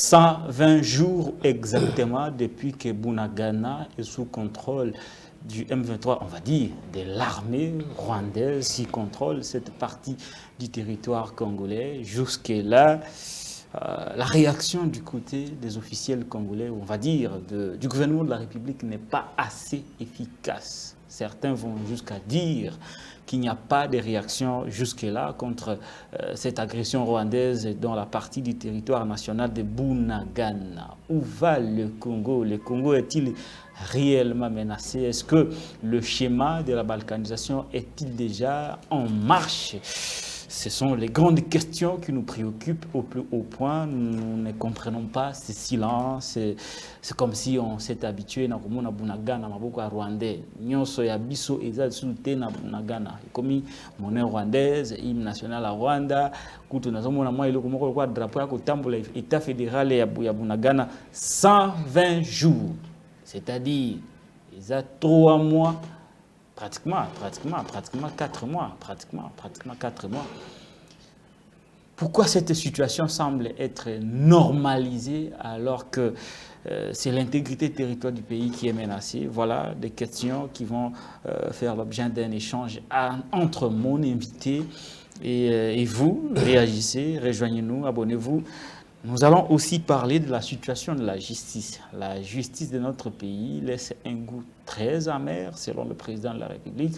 120 jours exactement depuis que Bunagana est sous contrôle du M23, on va dire, de l'armée rwandaise qui contrôle cette partie du territoire congolais. Jusque-là, la réaction du côté des officiels congolais, on va dire, du gouvernement de la République n'est pas assez efficace. Certains vont jusqu'à dire qu'il n'y a pas de réaction jusque-là contre cette agression rwandaise dans la partie du territoire national de Bunagana. Où va le Congo? Le Congo est-il réellement menacé? Est-ce que le schéma de la balkanisation est-il déjà en marche? Ce sont les grandes questions qui nous préoccupent au plus haut point. Nous ne comprenons pas ce silence. C'est comme si on s'est habitué à Bunagana, à Rwandais. Nyonso ya biso eza sulté na Bunagana. Comme monnaie rwandaise, hymne national à Rwanda. Kutu nazomona mwa iloko moko kwa drapeau ya kotambola état fédéral ya Bunagana 120 jours. C'est-à-dire, ils ont 3 mois. Pratiquement 4 mois, pratiquement 4 mois. Pourquoi cette situation semble être normalisée alors que c'est l'intégrité territoriale du pays qui est menacée? Voilà des questions qui vont faire l'objet d'un échange entre mon invité et vous. Réagissez, rejoignez-nous, abonnez-vous. Nous allons aussi parler de la situation de la justice. La justice de notre pays laisse un goût très amer, selon le président de la République.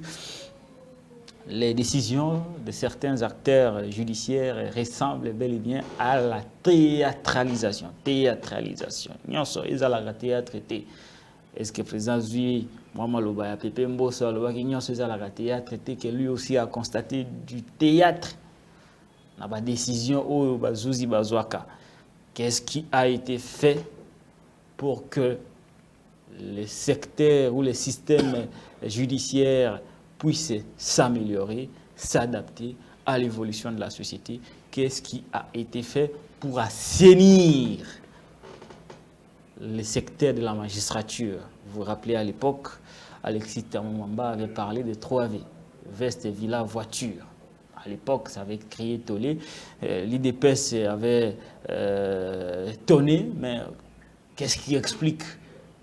Les décisions de certains acteurs judiciaires ressemblent bel et bien à la théâtralisation. Théâtralisation. Est-ce que le président Zui, Mohamed Lobaya, Pepe Mbosa, que lui aussi a constaté du théâtre dans la décision au Bazouzi Bazouaka? Qu'est-ce qui a été fait pour que les secteurs ou les systèmes judiciaires puissent s'améliorer, s'adapter à l'évolution de la société? Qu'est-ce qui a été fait pour assainir les secteurs de la magistrature? Vous vous rappelez à l'époque, Alexis Tamouamba avait parlé de 3V, veste, villa, voiture. À l'époque, ça avait créé tollé. L'IDPS avait tonné, mais qu'est-ce qui explique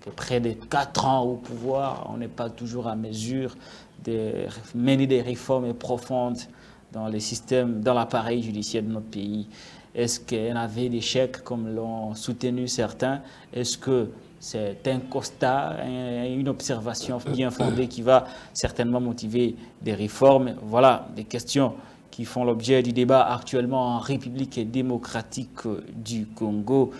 que près de 4 ans au pouvoir, on n'est pas toujours à mesure de mener des réformes profondes dans les systèmes, dans l'appareil judiciaire de notre pays? Est-ce qu'il y en avait des chèques comme l'ont soutenu certains? Est-ce que c'est un constat, une observation bien fondée qui va certainement motiver des réformes? Voilà des questions qui font l'objet du débat actuellement en République démocratique du Congo.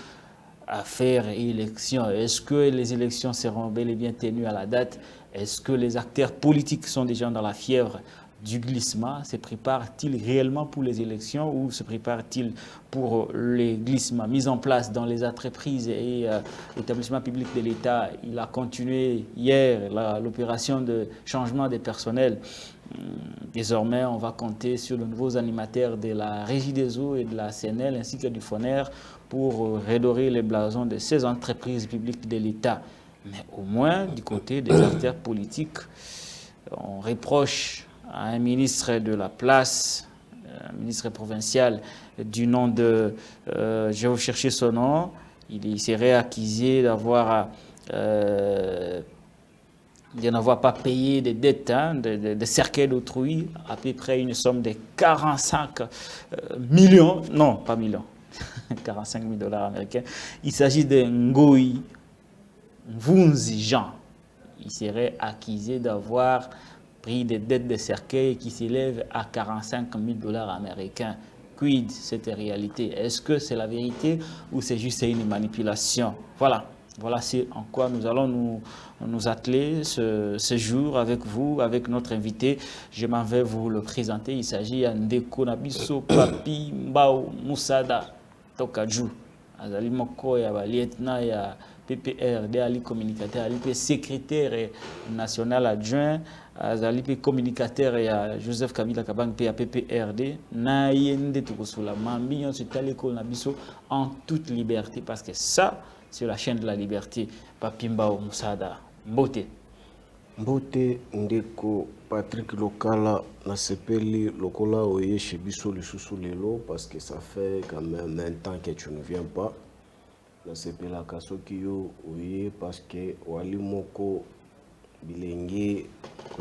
Affaire et élection. Est-ce que les élections seront bel et bien tenues à la date? Est-ce que les acteurs politiques sont déjà dans la fièvre du glissement? Se prépare-t-il réellement pour les élections ou se prépare-t-il pour les glissements mis en place dans les entreprises et l'établissement public de l'État? Il a continué hier l'opération de changement des personnels. Désormais, on va compter sur de nouveaux animateurs de la Régie des eaux et de la CNL ainsi que du FONER pour redorer les blasons de ces entreprises publiques de l'État. Mais au moins, du côté des acteurs politiques, on reproche à un ministre de la place, un ministre provincial du nom de, je vais vous chercher son nom, il serait accusé d'avoir de n'avoir pas payé des dettes, de cercueils d'autrui, à peu près une somme de 45 millions, non, pas millions, 45 000 dollars américains. Il s'agit de Ngoï Mvunzi Jean. Il serait accusé d'avoir pris des dettes de cercueil qui s'élèvent à 45 000 dollars américains. Quid cette réalité? Est-ce que c'est la vérité ou c'est juste une manipulation? Voilà. Voilà c'est en quoi nous allons nous atteler ce jour avec vous, avec notre invité. Je m'en vais vous le présenter. Il s'agit d'Ndeko Nabiso Papi Mbao Moussada Tokadjou. Azali moko ya lieutenant ya PPRD ali communicateur, ali secrétaire national adjoint, azali communicateur ya Joseph Kabila Kabang ya PPRD. Na yende tukosula mambi on se tali ko Nabiso en toute liberté parce que ça sur la chaîne de la liberté. Papi Mbao Moussada, Mbote. Mbote Ndeko Patrick Lokala Nasepeli Lokola Oye Chebiso le Soussou Lelo parce que ça fait quand même un temps que tu ne viens pas. na sepelaka soki yo oye parce que wali moko bilenge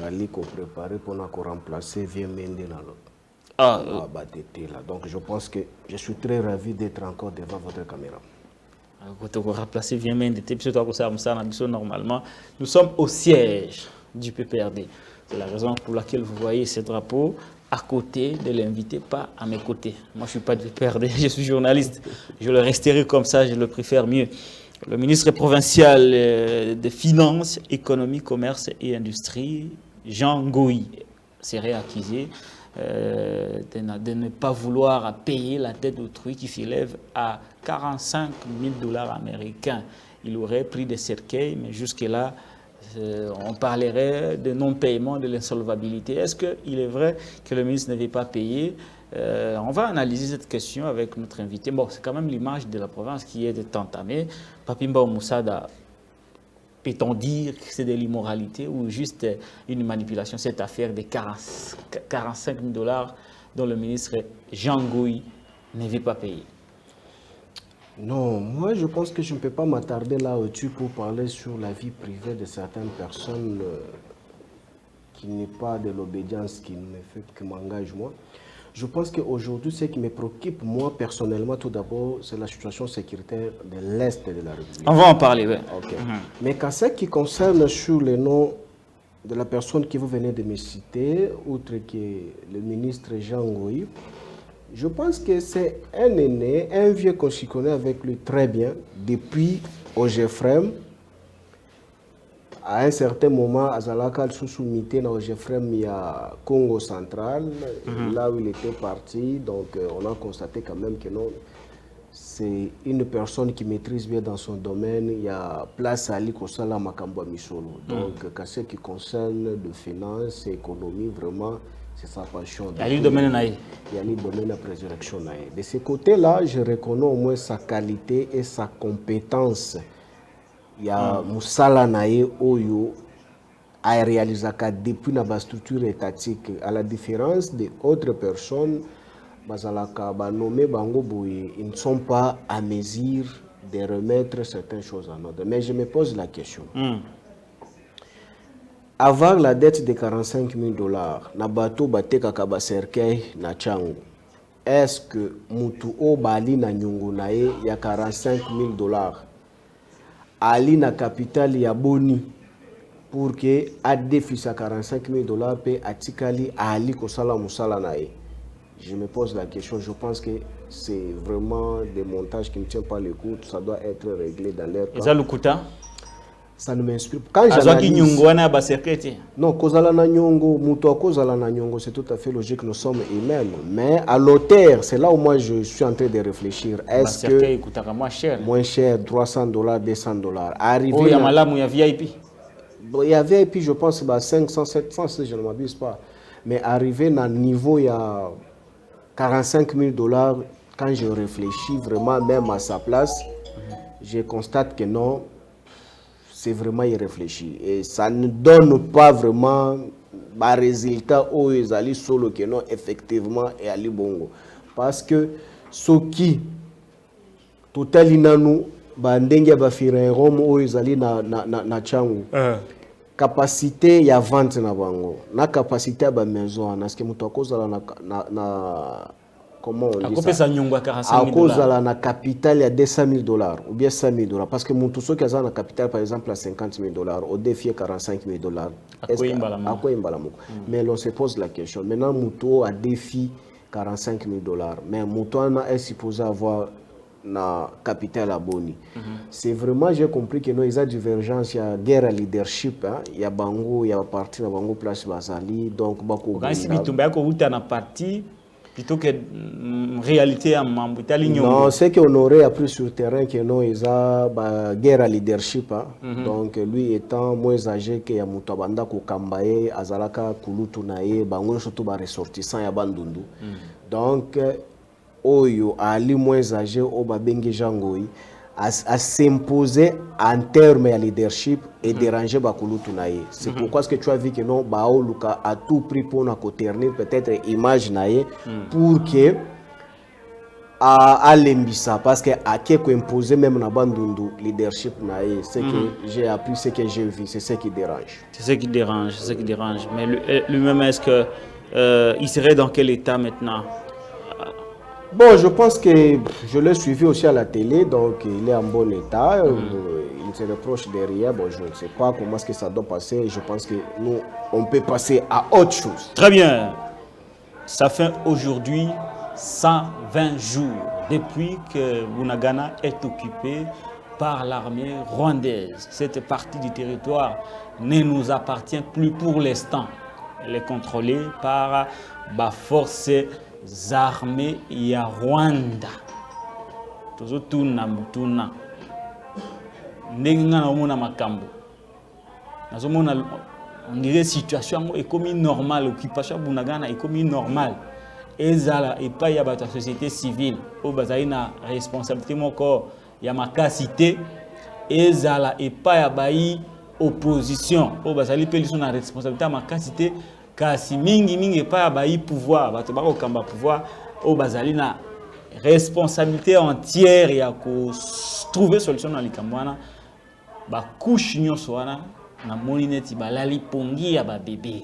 ali ko préparer pour na ko remplacer Vieux Mende na l'autre. Donc je pense que je suis très ravi d'être encore devant votre caméra. Normalement, nous sommes au siège du PPRD. C'est la raison pour laquelle vous voyez ce drapeau à côté de l'invité, pas à mes côtés. Moi, je ne suis pas du PPRD, je suis journaliste. Je le resterai comme ça, je le préfère mieux. Le ministre provincial des Finances, Économie, Commerce et Industrie, Jean Ngoï, serait accusé de ne pas vouloir payer la dette d'autrui qui s'élève à 45 000 $ américains. Il aurait pris des cercueils, mais jusque-là, on parlerait de non-paiement, de l'insolvabilité. Est-ce qu'il est vrai que le ministre ne veut pas payer? On va analyser cette question avec notre invité. Bon, c'est quand même l'image de la province qui est entamée. Papimba Moussada, peut-on dire que c'est de l'immoralité ou juste une manipulation, cette affaire de 45 000 $ dont le ministre Jean Ngoï ne veut pas payer? Non, moi je pense que je ne peux pas m'attarder là-dessus pour parler sur la vie privée de certaines personnes qui n'est pas de l'obédience qui m'engage moi. Je pense qu'aujourd'hui, ce qui me préoccupe, moi, personnellement, tout d'abord, c'est la situation sécuritaire de l'Est de la République. On va en parler, oui. Okay. Mais qu'en ce qui concerne sur le nom de la personne que vous venez de me citer, outre que le ministre Jean Ngoï, je pense que c'est un aîné, un vieux qu'on s'y connaît avec lui très bien, depuis Ogefrem. À un certain moment, à Zalaka, sous-soumité dans Ogefrem, il y a Congo central, là où il était parti. Donc, on a constaté quand même que non, c'est une personne qui maîtrise bien dans son domaine. Il y a place à Ali Kosala Makamba Misolo. Donc, qu'à ce qui concerne de finances et économie, vraiment, c'est sa passion. Il y a le domaine naïe. Il y a le domaine de la présélection naïe. De ce côté-là, je reconnais au moins sa qualité et sa compétence. Il y a Moussala naïe Oyo a réalisé depuis la structure étatique, à la différence d'autres personnes, ils ne sont pas à mesure de remettre certaines choses en ordre. Mais je me pose la question. Avoir la dette de 45 000 $, na bato bateka kaba cercueil na changu. Est-ce que mutu o bali na nyungu na ye ya 45 000 $, ali na capital ya boni pour que a déficit à 45 000 $ pe atikali ali kosala musala na ye? Je me pose la question. Je pense que c'est vraiment des montages qui ne tiennent pas le coup. Ça doit être réglé dans l'air. Et ça le coûta? Ça ne m'inspire pas. Quand j'analyse... Non, c'est tout à fait logique, nous sommes humains. Mais à l'auteur, c'est là où moi je suis en train de réfléchir. Est-ce que moins cher, 300 $, 200 $. Arrivé il y a VIP. Il y a VIP, je pense, 500, 700, si je ne m'abuse pas. Mais arrivé à un niveau, il y a 45 000 $, quand je réfléchis vraiment même à sa place, je constate que non, c'est vraiment irréfléchi. Et ça ne donne pas vraiment un résultat où ils allaient solo que non, effectivement, et Ali Bongo. Parce que ce qui, total inanou, bandenge bafira Rome où ils allaient na changu. Capacité ya vente na bango. Na capacité à ba maison, na ce que mutu akoza na comment on dit ça? À cause de la capitale, il y a 200 000 $ ou bien 100 000 $. Parce que mon tout ce qui a la capitale, par exemple, à 50 000 $, au défi 45 000 $. Mais on se pose la question. Maintenant, Mouto a défi 45 000 $. Mais Mouto est supposé avoir la capitale à Boni. C'est vraiment, j'ai compris que nous, il y a divergence, il y a guerre à leadership, il y a Bango, il y a parti dans Bango Place Basali. Donc, Bako. Plutôt que réalité à non, c'est qu'on aurait appris sur le terrain que non, ils ont guerre à leadership. Donc, lui étant moins âgé que Yamutabanda Kokambaye, Azalaka Kulutunaye, Bango surtout ressortissant ya Bandundu. Donc, Oyo, Ali moins âgé, Oba Bengi Jangoy, à s'imposer en termes de leadership et déranger Bakulutunaye. C'est pourquoi ce que tu as vu que non, Baoluka a tout pris pour nous ternir peut-être image naïe pour que à l'embissa parce que à qui imposé même na bandundu leadership nae c'est que j'ai appris, c'est que j'ai vu, c'est ce qui dérange. C'est ce qui dérange, c'est ce qui dérange. Mais lui-même, est-ce que il serait dans quel état maintenant? Bon, je pense que je l'ai suivi aussi à la télé, donc il est en bon état. Il se reproche de rien. Bon, je ne sais pas comment est-ce que ça doit passer. Je pense que nous, on peut passer à autre chose. Très bien. Ça fait aujourd'hui 120 jours depuis que Bunagana est occupé par l'armée rwandaise. Cette partie du territoire ne nous appartient plus pour l'instant. Elle est contrôlée par les forces armées ya Rwanda. Tozotuna mutuna. Ndenge ngana omona makambo. Nazomona on dirait situation est comme normale, l'occupation Bunagana est comme normale. Ezala et pas y a la société civile au bazali na responsabilité moko ya makasité. Ezala et pas ya bayi opposition au bazali pe liso na responsabilité ya makasité kasi mingi pas ya bayi pouvoir bato bako kamba pouvoir au bazali na responsabilité entière ya ko trouver solution na likambwana ba couche nyonso wana na monineti balali pongi ya ba bébé.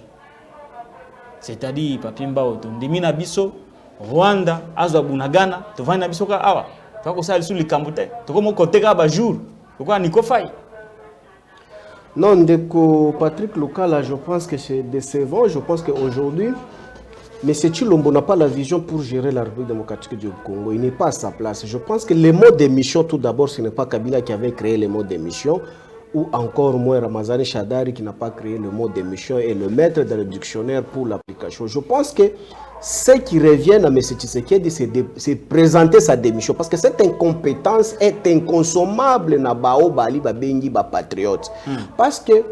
C'est-à-dire papier mbao to ndimi na biso Rwanda azwa Bunagana to vana biso ka awa to ko sali su likambo te to ko mo koteka ba jour to ko niko fai. Non, ndeko Patrick Lokala, je pense que c'est décevant. Je pense qu'aujourd'hui, M. Chilombo n'a pas la vision pour gérer la République démocratique du Congo. Il n'est pas à sa place. Je pense que le mot d'émission, tout d'abord, ce n'est pas Kabila qui avait créé le mot d'émission, ou encore moins Ramazani Chadari qui n'a pas créé le mot d'émission et le mettre dans le dictionnaire pour l'application. Je pense que ce qui revient à M. Tshisekedi, c'est présenter sa démission. Parce que cette incompétence est inconsommable na bao bali babengi ba patriote. Parce que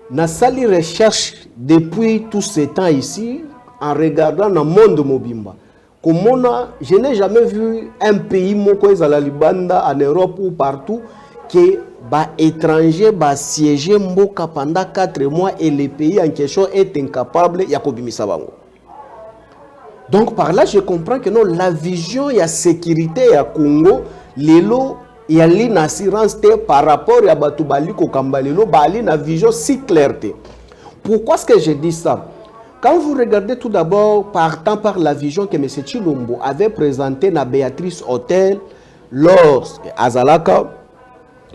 na sali recherche depuis tout ce temps ici, en regardant le monde mobimba. Je n'ai jamais vu un pays moko à Libanda, en Europe ou partout, qui ba étranger ba siéger mboka pendant 4 mois et le pays en question est incapable ya kobimisa bango. Donc par là je comprends que non, la vision ya sécurité ya Congo lelo ya li na assurance par rapport à batu bali ko kambalelo bali na vision si claire. Pourquoi est-ce que je dis ça? Quand vous regardez tout d'abord partant par la vision que M. Chilombo avait présentée na Béatrice Hôtel lorsque Azalaka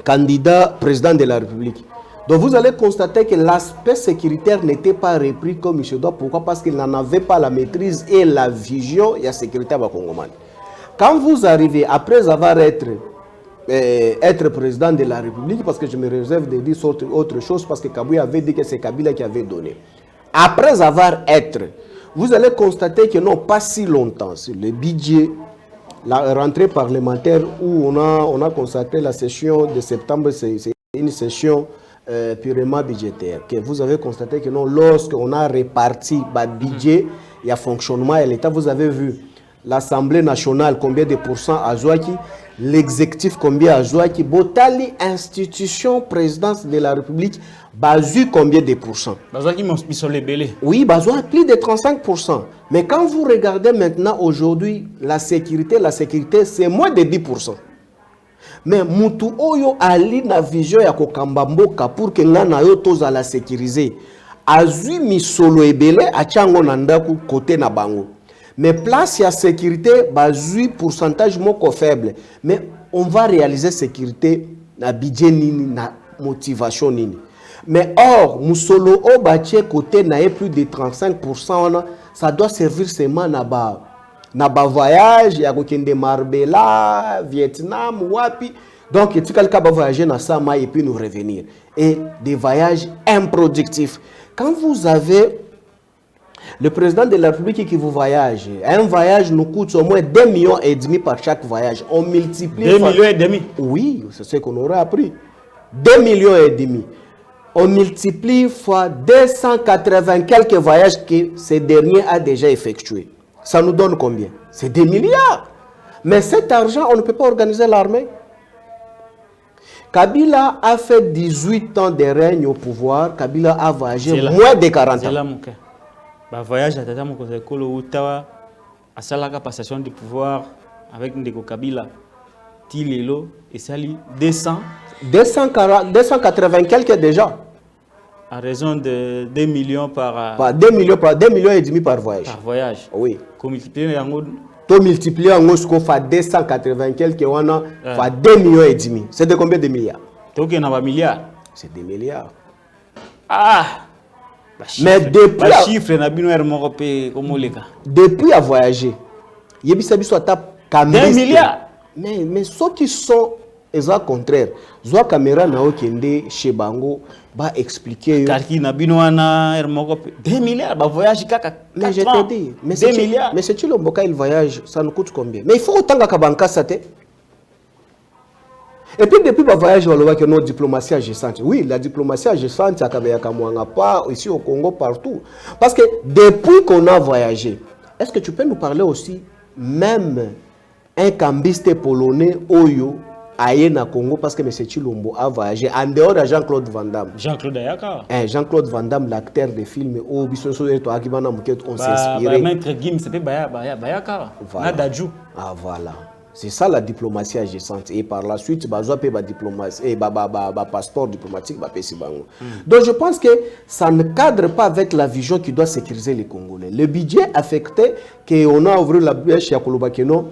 candidat président de la République. Donc vous allez constater que l'aspect sécuritaire n'était pas repris comme il se doit. Pourquoi? Parce qu'il n'en avait pas la maîtrise et la vision et la sécurité à Congomane. Quand vous arrivez, après avoir être président de la République, parce que je me réserve de dire autre chose, parce que Kabila avait dit que c'est Kabila qui avait donné. Après avoir vous allez constater que non, pas si longtemps, sur le budget, la rentrée parlementaire où on a consacré la session de septembre, c'est une session purement budgétaire. Que vous avez constaté que non, lorsqu'on a réparti le budget, il y a fonctionnement et l'État, vous avez vu l'Assemblée nationale, combien de pourcents à Zouaki, l'exécutif, combien à Zouaki, Botali, institution, présidence de la République, Bazu, combien de pourcents? Bazouaki m'ont mis sur les belés. Oui, Bazoua, plus de 35%. Mais quand vous regardez maintenant, aujourd'hui, la sécurité, c'est moins de 10%. Mais Moutou Oyo Ali na vision ya kokamba mboka pour que ngana yo toza la sécuriser. Azui misolo ebele achango nandaku côté na bango. Mais place ya sécurité, bazui pourcentage moko faible. Mais on va réaliser sécurité na budget nini na motivation nini. Mais or, musolo o bache côté na plus de 35%, ça doit servir seulement na ba voyage ya kokende Marbella, Vietnam, wapi. Donc, tu quelqu'un va voyager dans ça et puis nous revenir. Et des voyages improductifs. Quand vous avez le président de la République qui vous voyage, un voyage nous coûte au moins 2,5 millions par chaque voyage. On multiplie. 2,5 millions? Oui, c'est ce qu'on aurait appris. 2,5 millions. On multiplie fois 280 quelques voyages que ce dernier a déjà effectués. Ça nous donne combien? C'est 2 milliards. Mais cet argent, on ne peut pas organiser l'armée. Kabila a fait 18 ans de règne au pouvoir. Kabila a voyagé moins de 40 ans. C'est là mon cas. Le voyage à Tata Mokozekolo Outawa, à Salaka passation du pouvoir, avec Ndeko Kabila Tilelo et sali 280 quelques déjà. À raison de 2 millions par 2 millions et demi par voyage. Par voyage. Oui. Qu'on multiplie en to multiplier en Moscou fa 280 quelques on a fa 2 millions et demi. C'est de combien de milliards? Donc il y a un milliard. C'est des milliards. Ah. Mais depuis le chiffre na bino européen comme les gars. Depuis à voyager. Yebisa biso tap 2 milliards. Mais ceux qui sont exact contraire. Zoa caméra na okende chez Bango ba expliquer Karki na bino wana 2 milliards ba voyage kaka. Mais je te dis, mais 2 milliards. Mais c'est tu le Mboka il voyage, ça nous coûte combien? Mais il faut autant ka banka sate. Et puis depuis le voyage, on voit que notre diplomatie agissante. Oui, la diplomatie agissante, ça pas ici au Congo, partout. Parce que depuis qu'on a voyagé, est-ce que tu peux nous parler aussi, même un cambiste polonais, Oyo, aïe na Congo, parce que M. Chilombo a voyagé en dehors de Jean-Claude Van Damme. Jean-Claude Ayaka. Jean-Claude Van Damme, l'acteur de film, on s'est inspiré. Maître Gim, c'est Bayaka. Voilà. Ah voilà. C'est ça la diplomatie agissante. Et par la suite, passeport diplomatique. Donc je pense que ça ne cadre pas avec la vision qui doit sécuriser les Congolais. Le budget affecté qu'on a ouvert la brèche à Kolobakeno,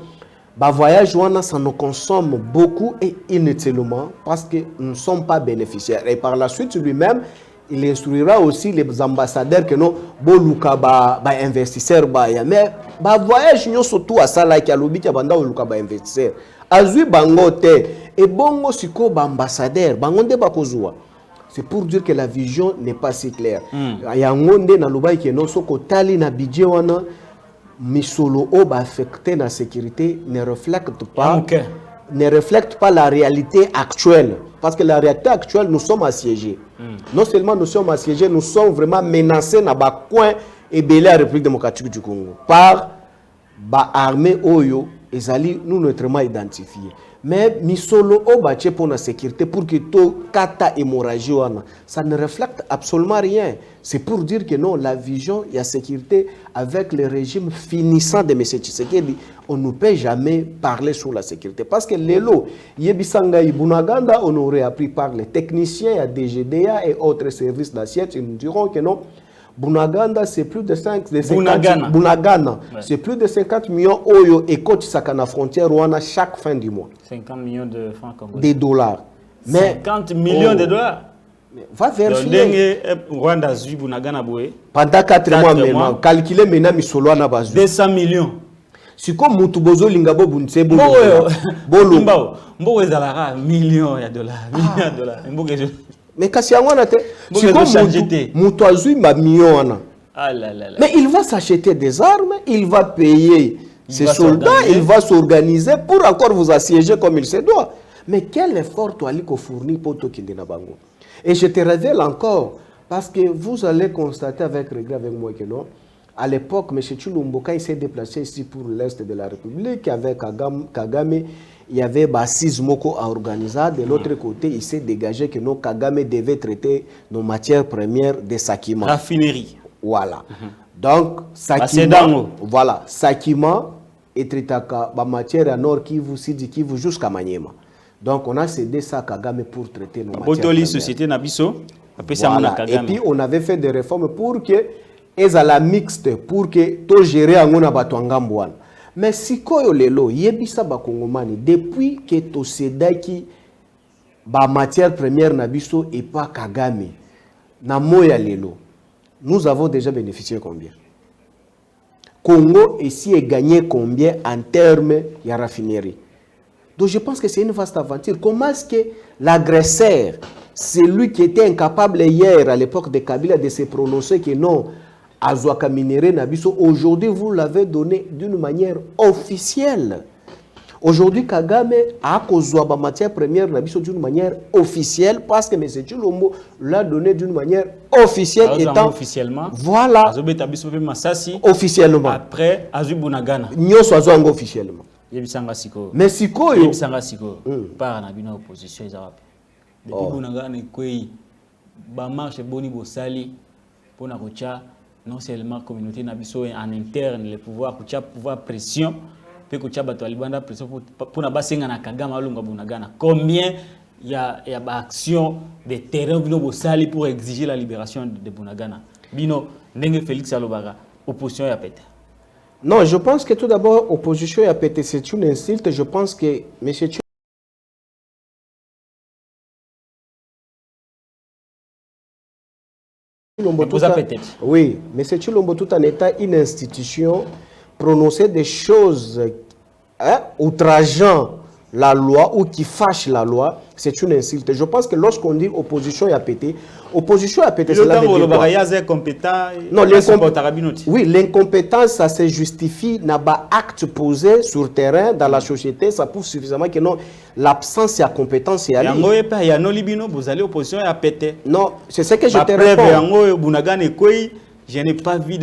voyage, ça nous consomme beaucoup et inutilement parce que nous ne sommes pas bénéficiaires. Et par la suite, lui-même, il instruira aussi les ambassadeurs que nous boluka investisseurs mais voyage nous surtout à ça là qui a lobby qui a banda boluka investisseurs azui bangote et bongo siko ambassadeur bangonde bakozwa. C'est pour dire que la vision n'est pas si claire. Ya ngonde na lobai que non soko tali na budget wana misolo o ba affecté la sécurité ne reflète pas la réalité actuelle. Parce que la réalité actuelle, nous sommes assiégés. Non seulement nous sommes assiégés, nous sommes vraiment menacés dans le coin et belé la République démocratique du Congo par l'armée Oyo et Zali, nous neutrement identifiés. Mais misolo o bache pour la sécurité pour que tout kata hémorragie ça ne reflète absolument rien. C'est pour dire que non, la vision et la sécurité avec le régime finissant de M. Tshisekedi, on ne peut jamais parler sur la sécurité. Parce que l'élo, Yebisanga Bunaganda, on aurait appris par les techniciens, à DGDA et autres services d'assiette, ils nous diront que non. Bunaganda, c'est plus de 50 Bunagana, ouais. C'est plus de 50 millions Oyo et Côte Sakana frontière Rwanda chaque fin du mois. 50 millions de francs congolais. Des dollars. Mais 50 millions de dollars. Va vérifier. Rwanda zui Bunagana boé. Pendant 4 mois maintenant, calculer maintenant misolo na bazu. 200 millions. Si comme Mutubozo Lingabo Bunse Bolo. Mbo ezalara millions de dollars, millions de dollars. Mbo que mais kasi angona te si mutu azui ma million wana. Mais il va s'acheter des armes, il va payer ses soldats, il va s'organiser pour encore vous assiéger comme il se doit. Mais quel effort tu as fourni pour toi qui na bango? Et je te révèle encore parce que vous allez constater avec regret avec moi que non. À l'époque, M. Chilombo, quand il s'est déplacé ici pour l'Est de la République, avec Kagame, il y avait Bassis Moko à organiser. De l'autre côté, il s'est dégagé que nos Kagame devait traiter nos matières premières des Sakima. Raffinerie. Voilà. Donc, Sakima, voilà, Sakima et Tritaka, ma matière à Nord Kivu, Sidi Kivu, jusqu'à Maniema. Donc, on a cédé ça à Kagame pour traiter nos matières premières. Société Nabiso, voilà. Et puis, on avait fait des réformes pour que et à la mixte pour que to gérer angona batwangambwana. Mais si koyo lelo yebisa ba kongomani depuis que to sedaki ba matière première na biso et pas Kagame na moya lelo nous avons déjà bénéficié combien? Congo ici est gagné combien en termes de raffinerie? Donc je pense que c'est une vaste aventure. Comment est-ce que l'agresseur, celui qui était incapable hier à l'époque de Kabila de se prononcer que non Azwaka minéré Nabiso, aujourd'hui vous l'avez donné d'une manière officielle. Aujourd'hui Kagame a kozwa matière première Nabiso d'une manière officielle parce que M. Chilombo l'a donné d'une manière officielle. Étant officiellement. Voilà. Officiellement. Après Azu Bunagana. Nyoso azwango officiellement. Yebisanga siko. Mais siko yo. Yebisanga siko. Par na bino opposition ezara. Depuis Bunagana kwei ba marche boni bo sali pona kocha non seulement la communauté nabiso en interne, le pouvoir pression pe ko tchaba to libanda pression pour na basenga na Kagame alunga Bunagana. Combien il y a action de terrain bino bosali pour exiger la libération de Bunagana. Bino ndenge Félix Alobara opposition ya pété. Non, je pense que tout d'abord opposition ya pété c'est une insulte, je pense que monsieur oui, mais c'est Chilombo tout en état une institution prononcer des choses outrageant la loi ou qui fâche la loi, c'est une insulte. Je pense que lorsqu'on dit opposition a pété, cela veut dire quoi? Oui, l'incompétence, ça se justifie, n'a pas acte posé sur terrain dans la société, ça prouve suffisamment que non, l'absence de compétence est à non, c'est ce que je te réponds. Je n'ai pas vu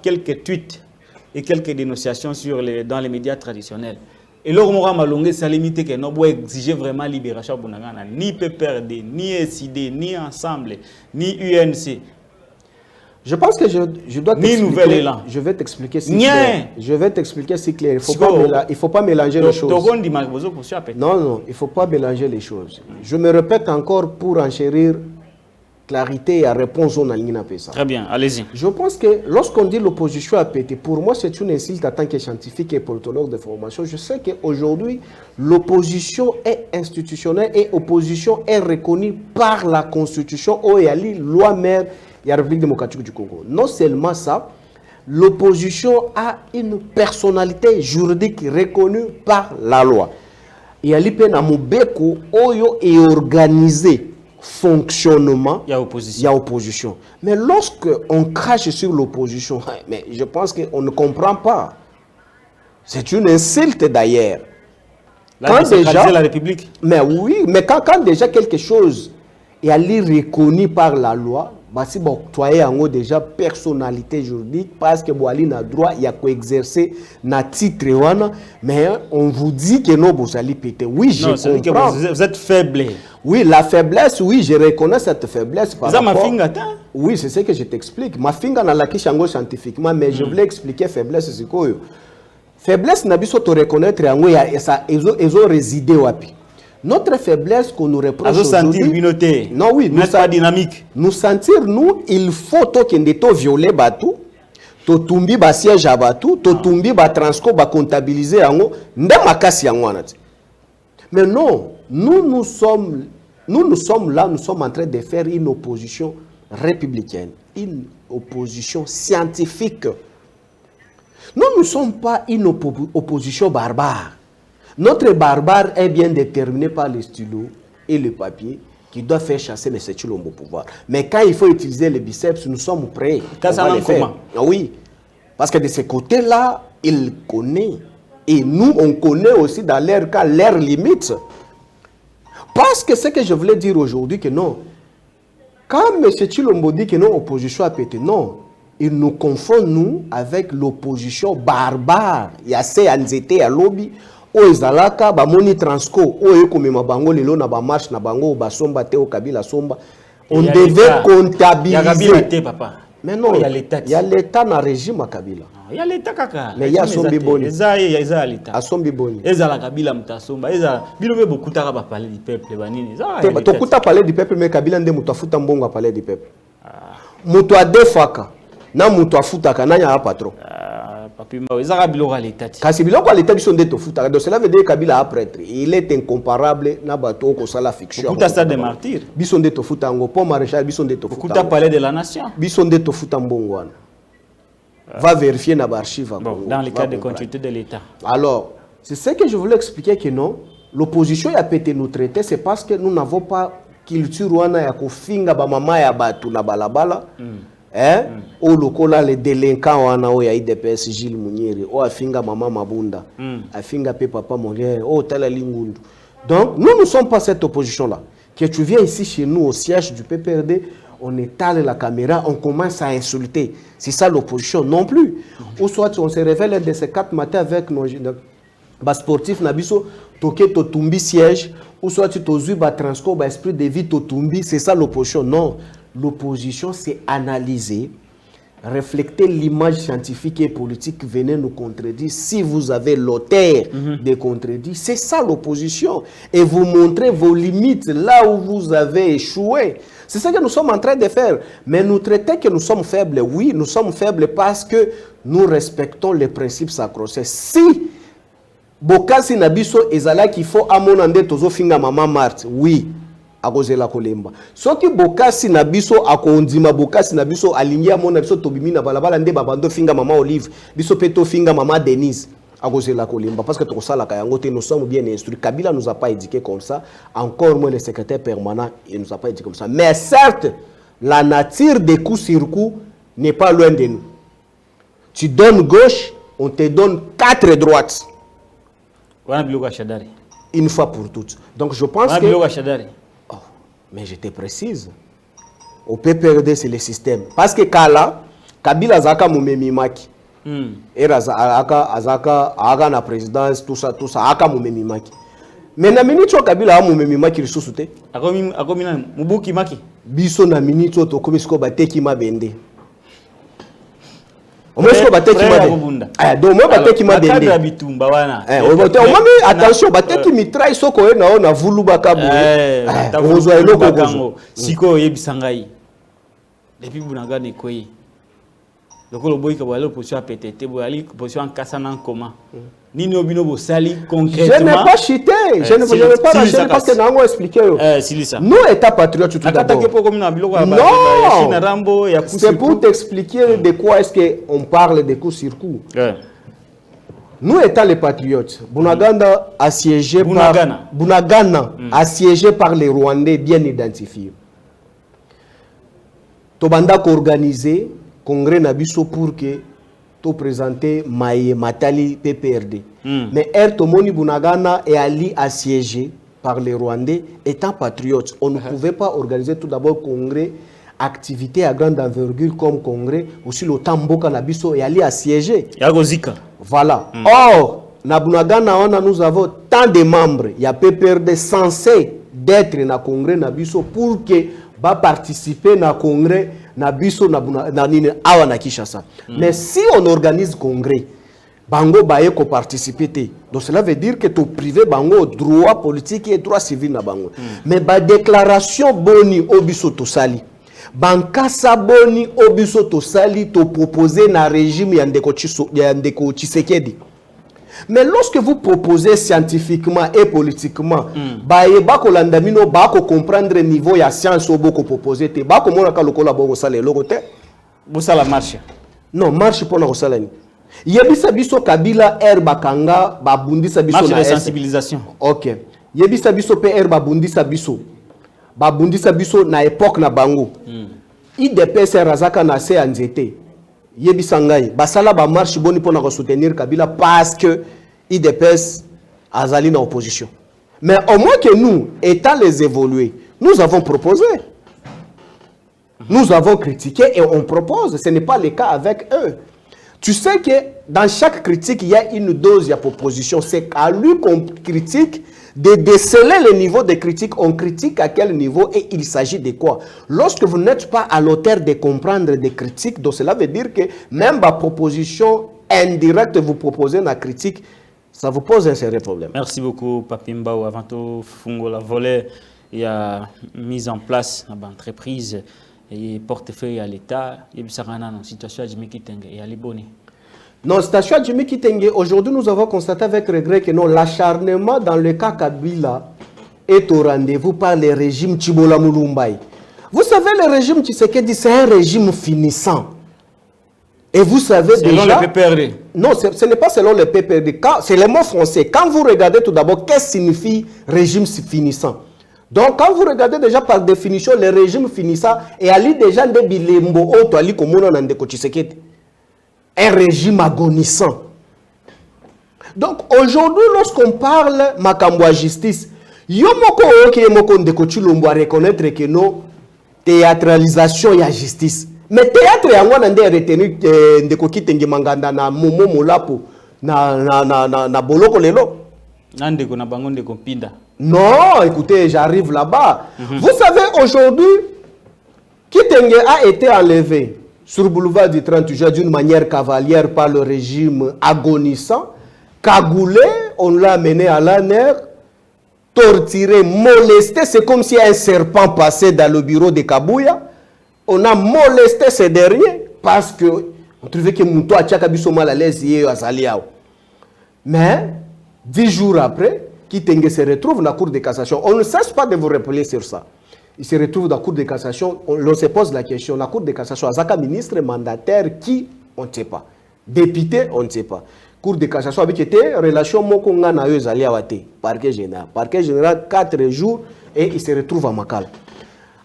quelques tweets et quelques dénonciations dans les médias traditionnels. Et là, on a ça limite que nous exiger vraiment la libération de Bunagana. Ni PPRD, ni SID, ni Ensemble, ni UNC. Je pense que je dois t'expliquer. Je vais t'expliquer si clair. Je vais t'expliquer si clair. Il ne faut pas mélanger les choses. Non, non, il ne faut pas mélanger les choses. Je me répète encore pour enchérir clarité et à réponse aux Alingina Pessa. Très bien, allez-y. Je pense que lorsqu'on dit l'opposition a pété, pour moi c'est une insulte en tant que scientifique et politologue de formation. Je sais qu'aujourd'hui, l'opposition est institutionnelle et l'opposition est reconnue par la Constitution OEALI, loi mère de la République démocratique du Congo. Non seulement ça, l'opposition a une personnalité juridique reconnue par la loi. Et l'IPN Mobeko Oyo est organisé fonctionnement, il y a opposition. Mais lorsque on crache sur l'opposition, mais je pense qu'on ne comprend pas. C'est une insulte d'ailleurs. Quand déjà la République. Mais oui, mais quand déjà quelque chose est reconnu par la loi, bah si vous octroyez en déjà personnalité juridique parce que vous avez droit il y a quoi exercer na titre mais on vous dit que non vous allez péter. Oui, je comprends. Vous êtes faible. Oui, la faiblesse, oui, je reconnais cette faiblesse par rapport. Oui, c'est ce que je t'explique. Ma finga na la kishango scientifiquement, mais je voulais expliquer faiblesse c'est quoi. Faiblesse n'a pas to reconnaître yango ya ça ils ont résidé wapi. Notre faiblesse qu'on nous reproche aujourd'hui, non oui, nous pas dynamique. Nous sentir nous, il faut to violer batou, to tumbi ba siège à batou, to tumbi ba transco ba comptabiliser yango, nde makasi yango anati. Mais non, nous sommes là, nous sommes en train de faire une opposition républicaine, une opposition scientifique. Nous ne sommes pas une opposition barbare. Notre barbare est bien déterminé par les stylos et le papier qui doit faire chasser les Chilombo au pouvoir. Mais quand il faut utiliser les biceps, nous sommes prêts. Quand ça va faire. Oui, parce que de ce côté-là, il connaît. Et nous, on connaît aussi dans leur cas, leurs limites. Parce que ce que je voulais dire aujourd'hui, que non, quand M. Chilombo dit que non, l'opposition a pété, non, il nous confond, nous, avec l'opposition barbare. Il y a ces anxiétés à lobby. Oezalaka ba moni transco oyo komema bango lelo na ba marche na bango ba somba te o Kabila somba on devait comptabiliser papa. Mais non, il y a l'état na régime à Kabila. Il y a l'état kaka. Mais il y a sombi boni. Eza l'état. A sombi boni. Eza la Kabila mtasomba. Eza bilobe beaucoup tara ba parler du peuple banini. Eza. To kuta parler du peuple mais Kabila nde muto afuta mbongo a parler du peuple. Muto a defaka na muto afuta kana ya patron. Kasi biloko l'état biso nde to futa. Donc cela veut dire Kabila a prêtre. Il est incomparable na bato ko sala fiction. Kuta stade de martyr. Biso nde to futa ngo po maréchal biso nde to futa. Kuta palais de la nation. Biso nde to futa mbongo wana. Va vérifier dans l'archive. Bon, dans le cadre de continuité de l'État. Alors, c'est ce que je voulais expliquer que non, l'opposition a pété nous traiter, c'est parce que nous n'avons pas culture wana ya kofinga ba mama ya batu na balabala. Au lokola les délinquants wana o ya IDPS Gilles Mounieri, o afinga mama Mabunda, afinga pe papa Molière, o tala lingundu. Donc, nous ne sommes pas cette opposition là. Que tu viens ici chez nous au siège du PPRD, on étale la caméra, on commence à insulter. C'est ça l'opposition non plus. Ou soit on se révèle un de ces 4 matins avec nos sportifs, Nabiso, toke totumbi siège, ou soit tu t'oses transco, esprit de vie totumbi, c'est ça l'opposition. Non, l'opposition c'est analyser, refléter l'image scientifique et politique, venez nous contredire. Si vous avez l'auteur de contredire, c'est ça l'opposition. Et vous montrez vos limites là où vous avez échoué. C'est ça que nous sommes en train de faire. Mais nous traiter que nous sommes faibles, oui, nous sommes faibles parce que nous respectons les principes sacro-saints. Si Bokasi Nabiso ezala qu'il faut amonande tozo finga mama Marthe, oui. Akozela kolemba soki Bokasi na biso akondima Bokasi na biso alingi amona biso tobimi na balabala nde babando finga mama Olive biso peto finga mama Denise akozela kolemba parce que tokosala kayango te. Nous sommes bien instruits. Kabila nous a pas éduqué comme ça, encore moins le secrétaire permanent il nous a pas éduqué comme ça. Mais certes la nature des coups sur coups n'est pas loin de nous. Tu donnes gauche, on te donne 4 droites une fois pour toutes. Donc je pense que mais je te précise, au PPRD c'est le système. Parce que Kala, Kabila Zaka Moumemimaki, Azaka na présidence, tout ça, Aka Moumemimaki. Mais na minute Kabila Moumemimaki ressourcité. Akomina Mubuki Maki. Biso na minute to komisko bateki mabende. Omesko bateki mabende. Donc moi bateki mabende. Attention, bateki mitraille soko na vulu bakabu. Ozo eloko kozo. Siko yebisangai. Depuis Bunaga ne koyi. Lokolo boy ka wala position PTT boyali position en kasana en comment. Nini obino bo sali concrètement. Je n'ai pas chuté, je ne veux pas lâcher parce que nango expliquer. Nous état patriote tout d'abord. Non. C'est pour t'expliquer de quoi est-ce que on parle de coups sur coups. Nous étant les patriotes, Bunagana assiégé par Bunagana assiégé par les Rwandais bien identifiés. Tobanda organisé congrès nabiso pour que to présenter Maye Matali PPRD. Mais Tomoni Bunagana est allé assiégé par les Rwandais étant patriotes. On ne pouvait pas organiser tout d'abord congrès, activité à grande envergure comme congrès, aussi le Tamboka Nabiso est allé assiéger. Voilà. Or, na Bunagana, nous avons tant de membres, il y a PPRD censé d'être na congrès Nabiso pour que va participer na congrès Nabiso na nini awa na Kinshasa. Mais si on organise congrès, bango baye ko participer. Donc cela veut dire que to privé bango droit politique et droit civil na bango. Mais ba déclaration boni obiso to sali. Bankasa boni obiso to sali to proposer na régime ya ndeko Tshisekedi. Mais lorsque vous proposez scientifiquement et politiquement, bako landamino bako comprendre le niveau ya science au boko proposer te bako mona ka lokola boko sala loko te bosala marche. Non, marche pour na sala ni. Yebisa biso Kabila bakanga babundisa biso na sensibilisation. OK. Yebisa biso PR babundisa biso na époque na bango. IDPS razaka na se anzete. Yebisangai basala ba marche boni pour na soutenir Kabila parce que IDPS azali na opposition. Mais au moins que nous étant les évolués, nous avons proposé. Nous avons critiqué et on propose, ce n'est pas le cas avec eux. Tu sais que dans chaque critique, il y a une dose de proposition. C'est à lui qu'on critique, de déceler le niveau de critique. On critique à quel niveau et il s'agit de quoi. Lorsque vous n'êtes pas à l'auteur de comprendre des critiques, donc cela veut dire que même la proposition indirecte vous proposez la critique, ça vous pose un sérieux problème. Merci beaucoup, Papi Mbao. Avant tout, Fungo la volée, il y a mise en place l'entreprise et portefeuille à l'État. Il y a une situation à Jimmy Kitenge et à Liboni. Non, situation à Jimmy Kitenge, aujourd'hui nous avons constaté avec regret que non, l'acharnement dans le cas Kabila est au rendez-vous par le régime Chibola Mulumbai. Vous savez, le régime Tshisekedi, c'est un régime finissant. Et vous savez selon déjà... Selon le PPRD. Non, ce n'est pas selon le PPRD. C'est les mots français. Quand vous regardez tout d'abord, qu'est-ce que signifie régime finissant? Donc, quand vous regardez déjà par définition, le régime finissant, et ali déjà de bilembo oto ali komono na ndeko Tshisekedi. Un régime agonissant. Donc, aujourd'hui, lorsqu'on parle Makambwa justice, yomoko oke yomoko ndeko Tshilombo à reconnaître que non, théâtralisation y a justice. Mais théâtre yango na nde retenu ndeko Kitenge Manganda na Momo Molapo na boloko lelo. Nandeko na bango ndeko Pinda. Non, écoutez, j'arrive là-bas. Vous savez, aujourd'hui, Kitenge a été enlevé. sur boulevard du 30 juin d'une manière cavalière par le régime agonissant. Cagoulé, on l'a amené à l'ANER, torturé, molesté. C'est comme si un serpent passait dans le bureau de Kabouya. On a molesté ces derniers parce qu'on trouvait que Mouto a tchakabiso mal à l'aise hier à Zaliao. Mais 10 jours après, Kitenge se retrouve dans la Cour de cassation. On ne cesse pas de vous rappeler sur ça. Il se retrouve dans la Cour de cassation. On se pose la question. La Cour de cassation, Azaka ministre mandataire, qui on ne sait pas. Député, on ne sait pas. Cour de cassation avec été relation Mokonga na eux Zaliawate. Parquet général. Parquet général 4 jours et il se retrouve à Makala.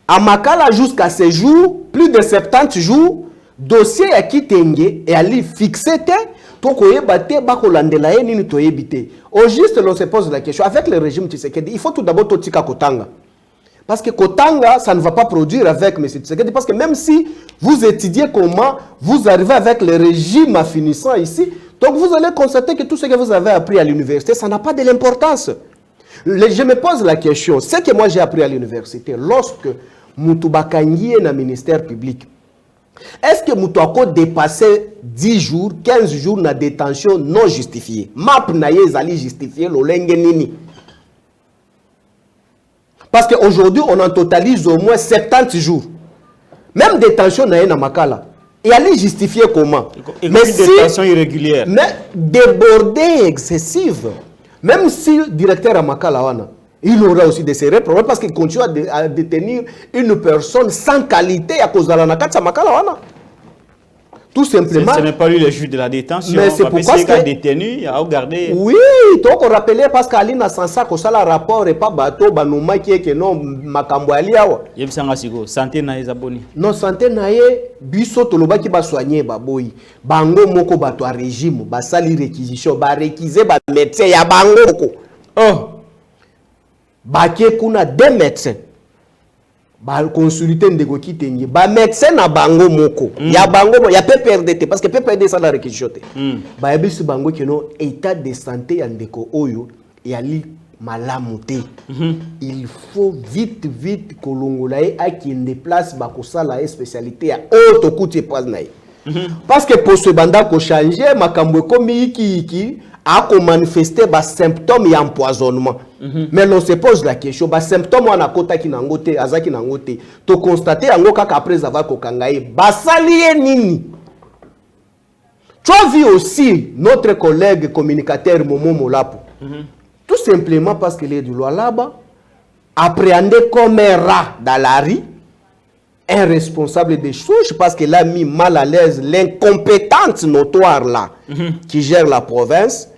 À Makala, jusqu'à ce jour, plus de 70 jours, dossier à Kitenge et à lui fixé. Au juste, on se pose la question, avec le régime Tshisekedi, il faut tout d'abord Totika Kotanga. Parce que Kotanga, ça ne va pas produire avec M. Tshisekedi. Parce que même si vous étudiez comment vous arrivez avec le régime affinissant ici, donc vous allez constater que tout ce que vous avez appris à l'université, ça n'a pas de l'importance. Je me pose la question, ce que moi j'ai appris à l'université, lorsque Moutoubakangui est dans le ministère public, est-ce que Moutouako dépassé 10 jours, 15 jours de détention non justifiée? Map naye zali justifié l'olenge nini. Parce qu'aujourd'hui, on en totalise au moins 70 jours. Même détention naye na Makala. Et aller justifier comment? Mais si détention irrégulière. Mais débordée, excessive. Même si le directeur à Makala wana, il aura aussi des sérieux problèmes parce qu'il continue à détenir une personne sans qualité à cause de la nakatsa Makala. Tout simplement. Ce n'est pas lui le juge de la détention. Mais c'est pourquoi il a détenu, il a gardé. Oui, donc on rappelait parce qu'Alina Sansa, que ça le rapport et pas bateau, Banouma qui est que non, Makambo Aliawa. Santé naïe zaboni. Non, santé naïe, biso toloba qui va soigner baboyi. Bango moko bato à régime, basali réquisition, ba réquiser ba médecin ya bango ko. Oh. Baké kuna 2 médecins. Ba consulter ndeko Kitenge. Ba médecin na bango moko. Ya bango ya PPRDT parce que PPRDT ça la réquisition. Ba yabisu bango que non état de santé ya ndeko oyo ya li malamuté. Il faut vite kolongolae a qui déplace ba ko sala spécialité ya auto kuti pas naï. Parce que pour ce banda ko changer makambo komi iki a manifester des symptômes d'empoisonnement. Mais l'on se pose la question, les symptômes on a kota ki nangote, azaki nangote, to constater ango kaka après avoir kokangaye, basalié nini. Tu as vu aussi notre collègue communicateur Momo Molapo. Tout simplement parce qu'il est du loi là-bas, appréhendé comme un rat dans la rue, un responsable des choses parce qu'il a mis mal à l'aise l'incompétence notoire là qui gère la province.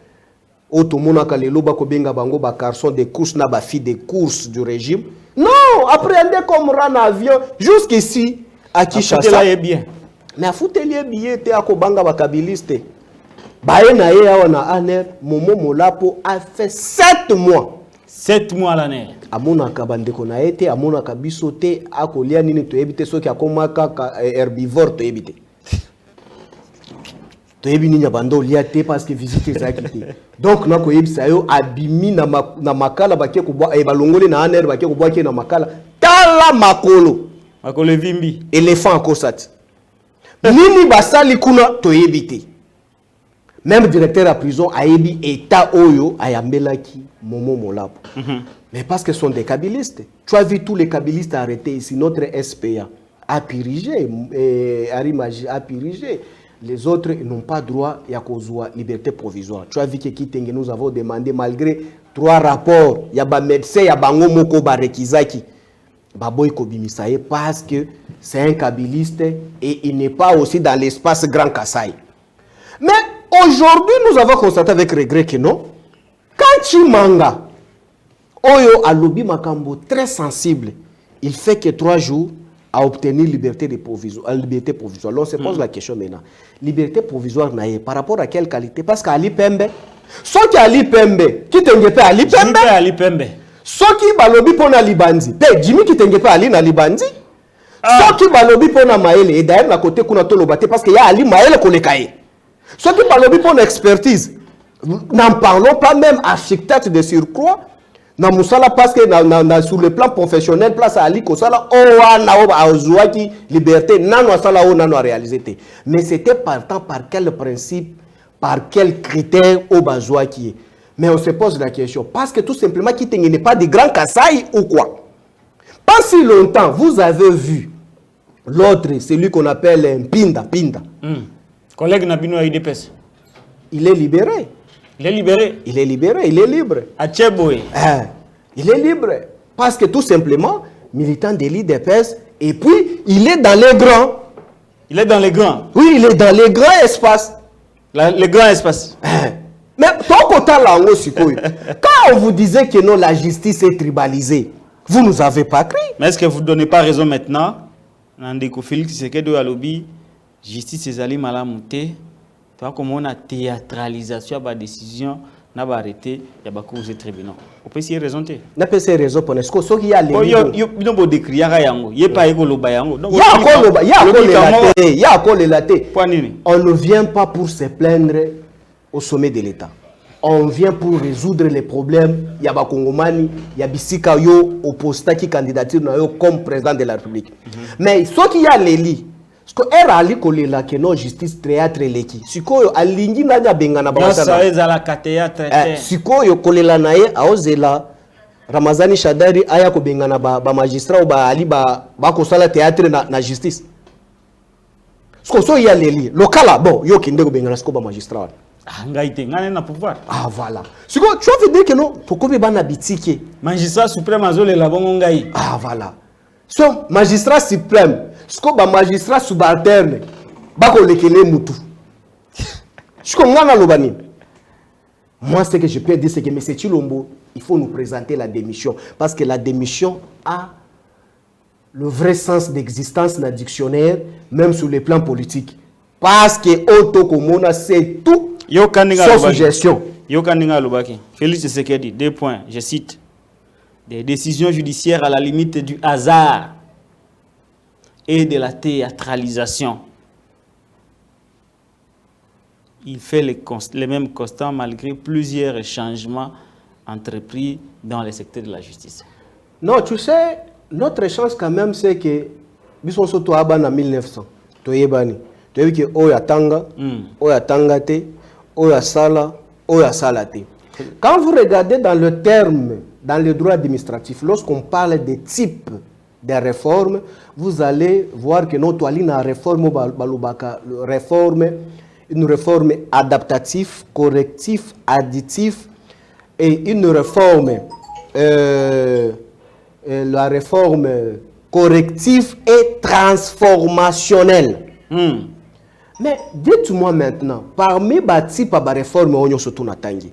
Otomona kalelo bako benga bango ba garçon de course na ba fille de course du régime. Non, appréhendez comme ran avion jusqu'ici à Kinshasa. Est bien. Mais à foutelier billet te akobanga ba kabiliste. Baye na ye awana aner Momo Molapo a fait 7 mois. 7 mois à l'année. Amona kabandeko na ete amona kabiso te akolia nini to ebite soki akomaka herbivore to ebite. Parce que visiter ça donc na ko yebisa yo abimi na makala bakie ko boa e balongole na aner bakie ko boa ke na makala tala makolo vimbi éléphant kosati nini basali kuna to yebite même directeur à prison a yebi état oyo ayambelaki Momo Molapo. Mais parce que ce sont des kabylistes. Tu as vu tous les kabylistes arrêtés ici, notre SPA a pirigé, Arimagi a pirigé. Les autres n'ont pas droit à cause de liberté provisoire. Tu as vu que Kitenge nous avons demandé, malgré 3 rapports, il y a des médecins, il y a des moko barekizaki. Baboy Kobimisaye parce que c'est un kabiliste et il n'est pas aussi dans l'espace Grand Kassai. Mais aujourd'hui, nous avons constaté avec regret que non. Quand Chimanga, Oyo a lobby Makambo très sensible, il fait que 3 jours à obtenir liberté provisoire. Là, on se pose la question maintenant. Liberté provisoire, par rapport à quelle qualité? Parce qu'Ali Pembe, ce qui Ali Pembe, qui t'engue pas Ali Pembe, ce qui balobi pour na Libandi, Jimmy qui t'engue pas Ali na Libandi, ce qui balobi pour na Maël, et d'ailleurs, à côté, qu'on a tout le bâté, parce qu'il y a Ali Maël qu'on est caillé. Ce qui balobi pour na expertise, n'en parlons pas même architecte de surcroît, na musala parce que sur le plan professionnel place à Ali Kosala qui liberté nano asala o nano réalisé. Mais c'était partant par quel principe, par quel critère au bazwa qui est. Mais on se pose la question parce que tout simplement qui n'est pas de grand Kassai ou quoi. Pas si longtemps, vous avez vu l'autre, celui qu'on appelle Pinda. Collègue Nabino a UDPS. Il est libéré. Il est libéré. Il est libéré, il est libre. À Tcheboé. Il est libre. Parce que tout simplement, militant de l'UDPS, et puis il est dans les grands. Il est dans les grands. Oui, il est dans les grands espaces. Les grands espaces. Mais quand on vous disait que non, la justice est tribalisée, vous ne nous avez pas cru. Mais est-ce que vous ne donnez pas raison maintenant? Nandeko Félix Tshisekedi alobi justice ezali malamu te. Tu vois comment on a théâtralisation de la décision n'a pas arrêté il y a beaucoup de tribunaux. On peut essayer raison te. Na peut essayer raison pour est-ce que il y a les yo bo décrire ya yango. Yé pas ego loba yango. Il y a encore les latés. On ne vient pas pour se plaindre au sommet de l'État. On vient pour résoudre les problèmes. Il y a Bakongomani, il y a Bissika yo au poste qui candidature comme président de la République. Mais ce qui y a les lits, ce que era ali kolela que non justice théâtre leki. Sikoyo alingi nanya bengana bawasa. Ça est à la théâtre. Sikoyo kolela nae aozela Ramazani Shadari aya ko bengana ba magistrat ou ba ali ba kosala théâtre na justice. Ce que so y a les lits. Lokala bon yo kinde ko bengana sko ba magistrat. Pouvoir. Ah voilà. Tu veux dire que non, pourquoi il y a un bitike? Magistrat suprême azole la bongongai. Ah voilà. So magistrat suprême, ce que ba magistrat subalterne, bako lekele mutu. Je comprends na lobani. Moi ce que je peux dire c'est que M. Chilombo, il faut nous présenter la démission parce que la démission a le vrai sens d'existence dans le dictionnaire même sur le plan politique. Parce que Otto Komona c'est tout. Sans suggestion. Yokaninga Lubaki. Félix Tshisekedi, 2 points, je cite. Des décisions judiciaires à la limite du hasard et de la théâtralisation. Il fait les mêmes constats malgré plusieurs changements entrepris dans le secteur de la justice. Non, tu sais, notre chance quand même, c'est que nous sommes surtout en 1900. Tu as vu que Oya Tanga, Oya Tangate, Oya Sala, Oya Salate. Quand vous regardez dans le terme, dans le droit administratif, lorsqu'on parle des types de réformes, vous allez voir que notre réforme, une réforme adaptative, corrective, additive et une réforme, la réforme corrective et transformationnelle. Mais dites-moi maintenant, parmi les types de réformes, on se tourne à Tanguy.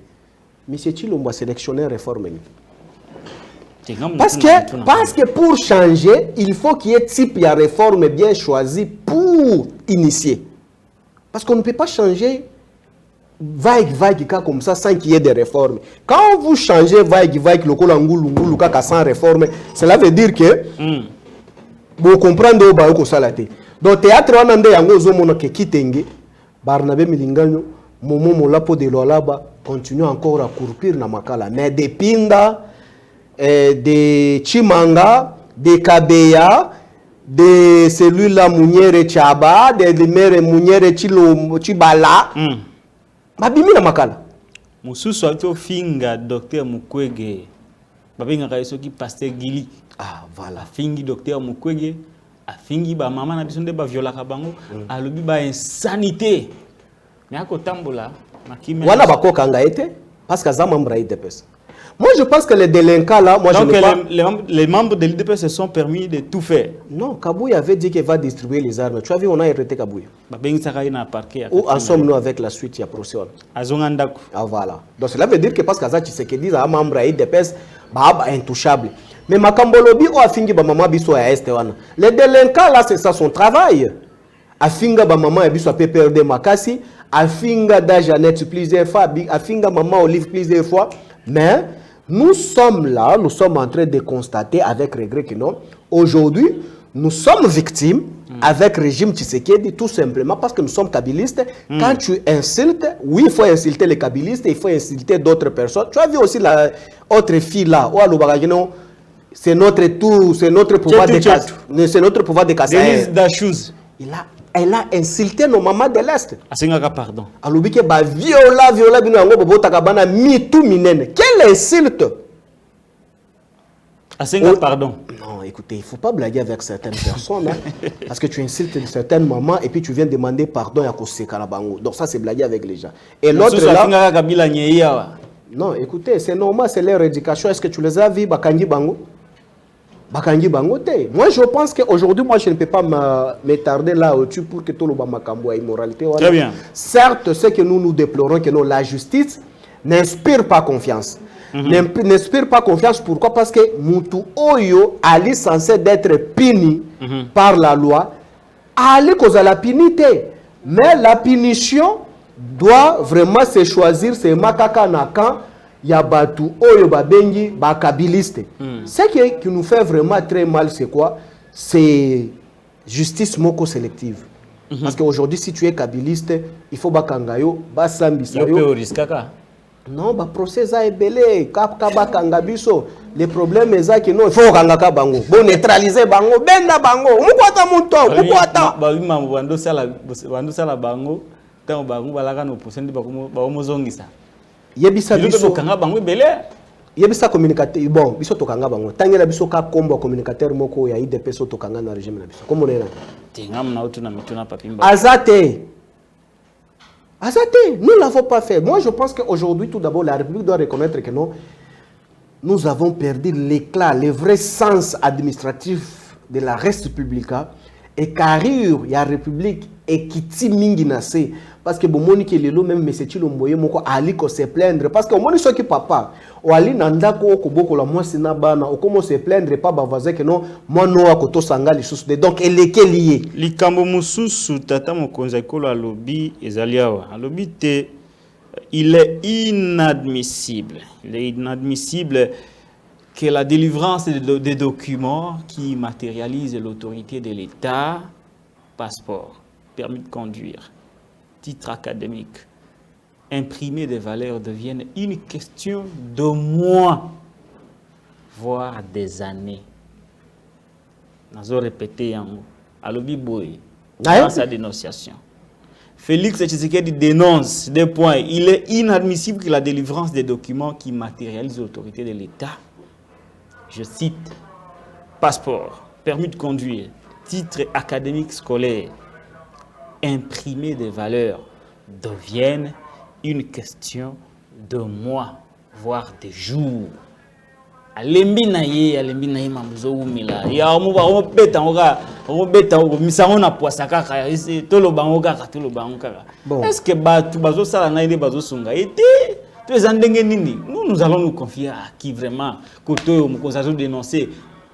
M. Chilombo a sélectionné une réforme. Parce que pour changer, il faut qu'il y ait type de réforme bien choisi pour initier. Parce qu'on ne peut pas changer vague comme ça sans qu'il y ait des réformes. Quand vous changez vague le kolangulu sans réforme, cela veut dire que vous comprenez où vous salate. Donc théâtre on ande yango zomona ke kitenge Barnabé Milinganyo Momo Molapo de Loalaba continue encore à courir na makala mais des Pinda de Chimanga de Kabeya de celui-là Mouniere Chaba de Mere Mouniere Chilo Chibala babimi na makala mususu ato finga docteur Mukwege babinga kaiso ki pasteur Gili voilà fingi docteur Mukwege afingi ba mama na bisonde ba viola kabango alobi ba insanité mais akotambola makime wana bakoka ngaete parce que za membre IDPS. Moi je pense que les délinquants là les membres de l'IDPS se sont permis de tout faire. Non, Kabouya avait dit qu'il va distribuer les armes. Tu as vu on a arrêté Kabouya. Ba bengi saka ina parquet. Où en sommes-nous avec la suite ya procès? Azongandako. Ah voilà. Donc cela veut dire que parce que ça Tshisekedi za membre IDPS ba intouchable. Mais Makambolobi ou Afingi ba maman biso ya este wana. Les délinquants là c'est ça son travail. Afinga ba maman biso a PPRD Makasi, Afinga da Jeannette plusieurs fois, Afinga maman Olive plusieurs fois, mais nous sommes en train de constater avec regret que non, aujourd'hui nous sommes victimes avec régime Tshisekedi, tout simplement parce que nous sommes kabylistes. Quand tu insultes, oui, il faut insulter les kabylistes, il faut insulter d'autres personnes. Tu as vu aussi la autre fille là, c'est notre tour, c'est notre pouvoir de casse. C'est notre pouvoir de casse. Denise Dachouz. Elle a insulté nos mamans de l'Est. Asengaka pardon. Alors, viola, quelle insulte! Asengaka pardon. Non, écoutez, il ne faut pas blaguer avec certaines personnes. Hein, parce que tu insultes certaines mamans et puis tu viens demander pardon à Koseka Bango. Donc ça, c'est blaguer avec les gens. Et l'autre là... Non, écoutez, c'est normal, c'est leur éducation. Est-ce que tu les as vus, Bakangi Bango? Bakangi Bango, moi, je pense qu'aujourd'hui, moi, je ne peux pas m'étarder là au-dessus pour que tout le monde ait immoralité. Très bien. Certes, ce que nous déplorons, que la justice n'inspire pas confiance. N'inspire pas confiance, pourquoi? Parce que Moutou Oyo est censé d'être puni par la loi, aller cause à la punité. Mais la punition doit vraiment se choisir, c'est Makaka Nakan. Yabatu Oyo Babengi Bakabiliste. Ce qui nous fait vraiment très mal, c'est quoi? C'est justice moko sélective. Parce qu'aujourd'hui, si tu es kabiliste, il faut bakangayo, basambisayo. Non, ba procès a ebelé, kabakangabiso. Le problème est que non, il faut kangaka bango. Bon neutraliser bango, benda bango. Mukwata muto, mukwata. Ba bima bando sala bango, tant bango balaka no posendi ba mozongisa. Yebisa biso kanga bango belé yebisa communicateur bon biso to kanga bango tangela biso ka kombo communicateur moko ya IDP so to kanga na régime na biso comme on est là tingam na utuna mituna papimba azate nous l'avons pas fait. Moi je pense qu'aujourd'hui tout d'abord la République doit reconnaître que non, nous avons perdu l'éclat, le vrai sens administratif de la res publica et carrure ya République et qui mingi nase parce que bon monique lelo même mais c'est il moyen moko ali ko se plaindre parce que moni soki papa o ali nanda ko boko la moi sina bana o comment se plaindre pas ba voisin que non moi no akoto sanga lisusu de donc elle est lié likambo mususu tata mokonza ekolo alobi ezaliawa alobi te il est inadmissible que la délivrance des documents qui matérialisent l'autorité de l'État, passeport, permis de conduire, titre académique, imprimer des valeurs devienne une question de mois, voire des années. Nous avons répété en Alobi Boy, dans sa dénonciation. Félix Tshisekedi dénonce des points. Il est inadmissible que la délivrance des documents qui matérialisent l'autorité de l'État, je cite, passeport, permis de conduire, titre académique scolaire, imprimer des valeurs deviennent une question de mois, voire de jours. Alembi na ye mambuzo umila. Ya omo beta misango na poisa kaka to lo bango kaka. Est-ce que bazo sala na ide bazo sunga ete to ezandenge nini? Nous allons nous confier à qui vraiment koto mokozazo dénoncer.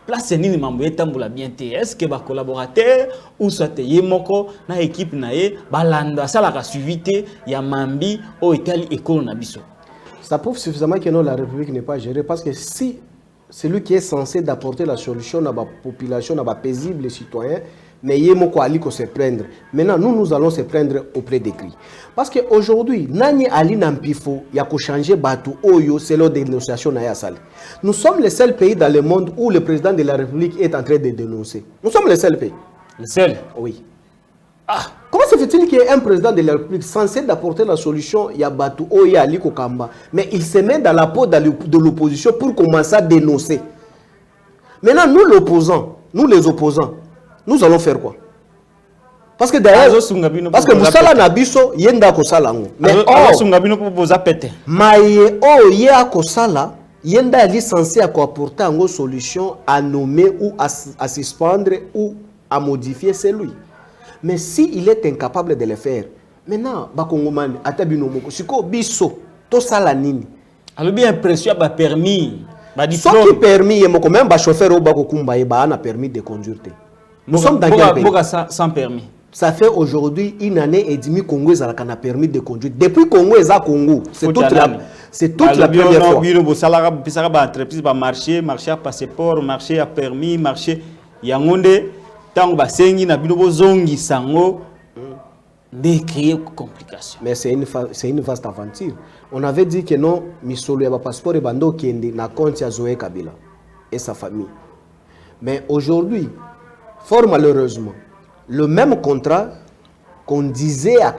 Place nini mambo etambola bien te. Est-ce que ba collaborateur ou soit ye moko na équipe na ye balanda sala ka suivi te ya mambi o etali école na biso. Ça prouve suffisamment que non, la République n'est pas gérée parce que si celui qui est censé d'apporter la solution à la population, à la paisible citoyen, mais il y a se prendre. Maintenant, nous allons se prendre auprès des cris. Parce qu'aujourd'hui, Nani Ali Nampifo, il y a changer Batu Oyo, c'est l'ordre des négociations à Yassal. Nous sommes le seul pays dans le monde où le président de la République est en train de dénoncer. Nous sommes le seul pays. Le seul? Oui. Ah, comment se fait-il qu'il y ait un président de la République censé d'apporter la solution, il y a Batu Oyo Ali Kokamba, mais il se met dans la peau de l'opposition pour commencer à dénoncer. Maintenant, nous l'opposant, nous les opposants, nous allons faire quoi? Parce que derrière, parce que Moussala Nabiso, yenda kosalango. Mais maye o ya kosala, yenda licencié à apporter une solution à nommer ou à suspendre ou à modifier celui. Mais si il est incapable de le faire, maintenant, bakongomani atabino moko siko biso to sala nini? Alors bien impression ba permis, ba diplôme. Soit qui permis yemoko même ba chauffeur au bako kumba ba na permis de conduire. Nous sommes dans quel pays? Sans permis. Ça fait aujourd'hui une année et demie Congo a permis de conduire. Depuis Congo est à Congo, c'est toute la première fois. Entreprise va marcher à passeport, marcher à permis, marcher yangonde tant que sengi na bino zongi sango de créer complication. Mais c'est une vaste aventure. On avait dit que non, misolo ya passeport et bando kende na compte ya Zoé Kabila et sa famille. Mais aujourd'hui, fort malheureusement, le même contrat qu'on disait à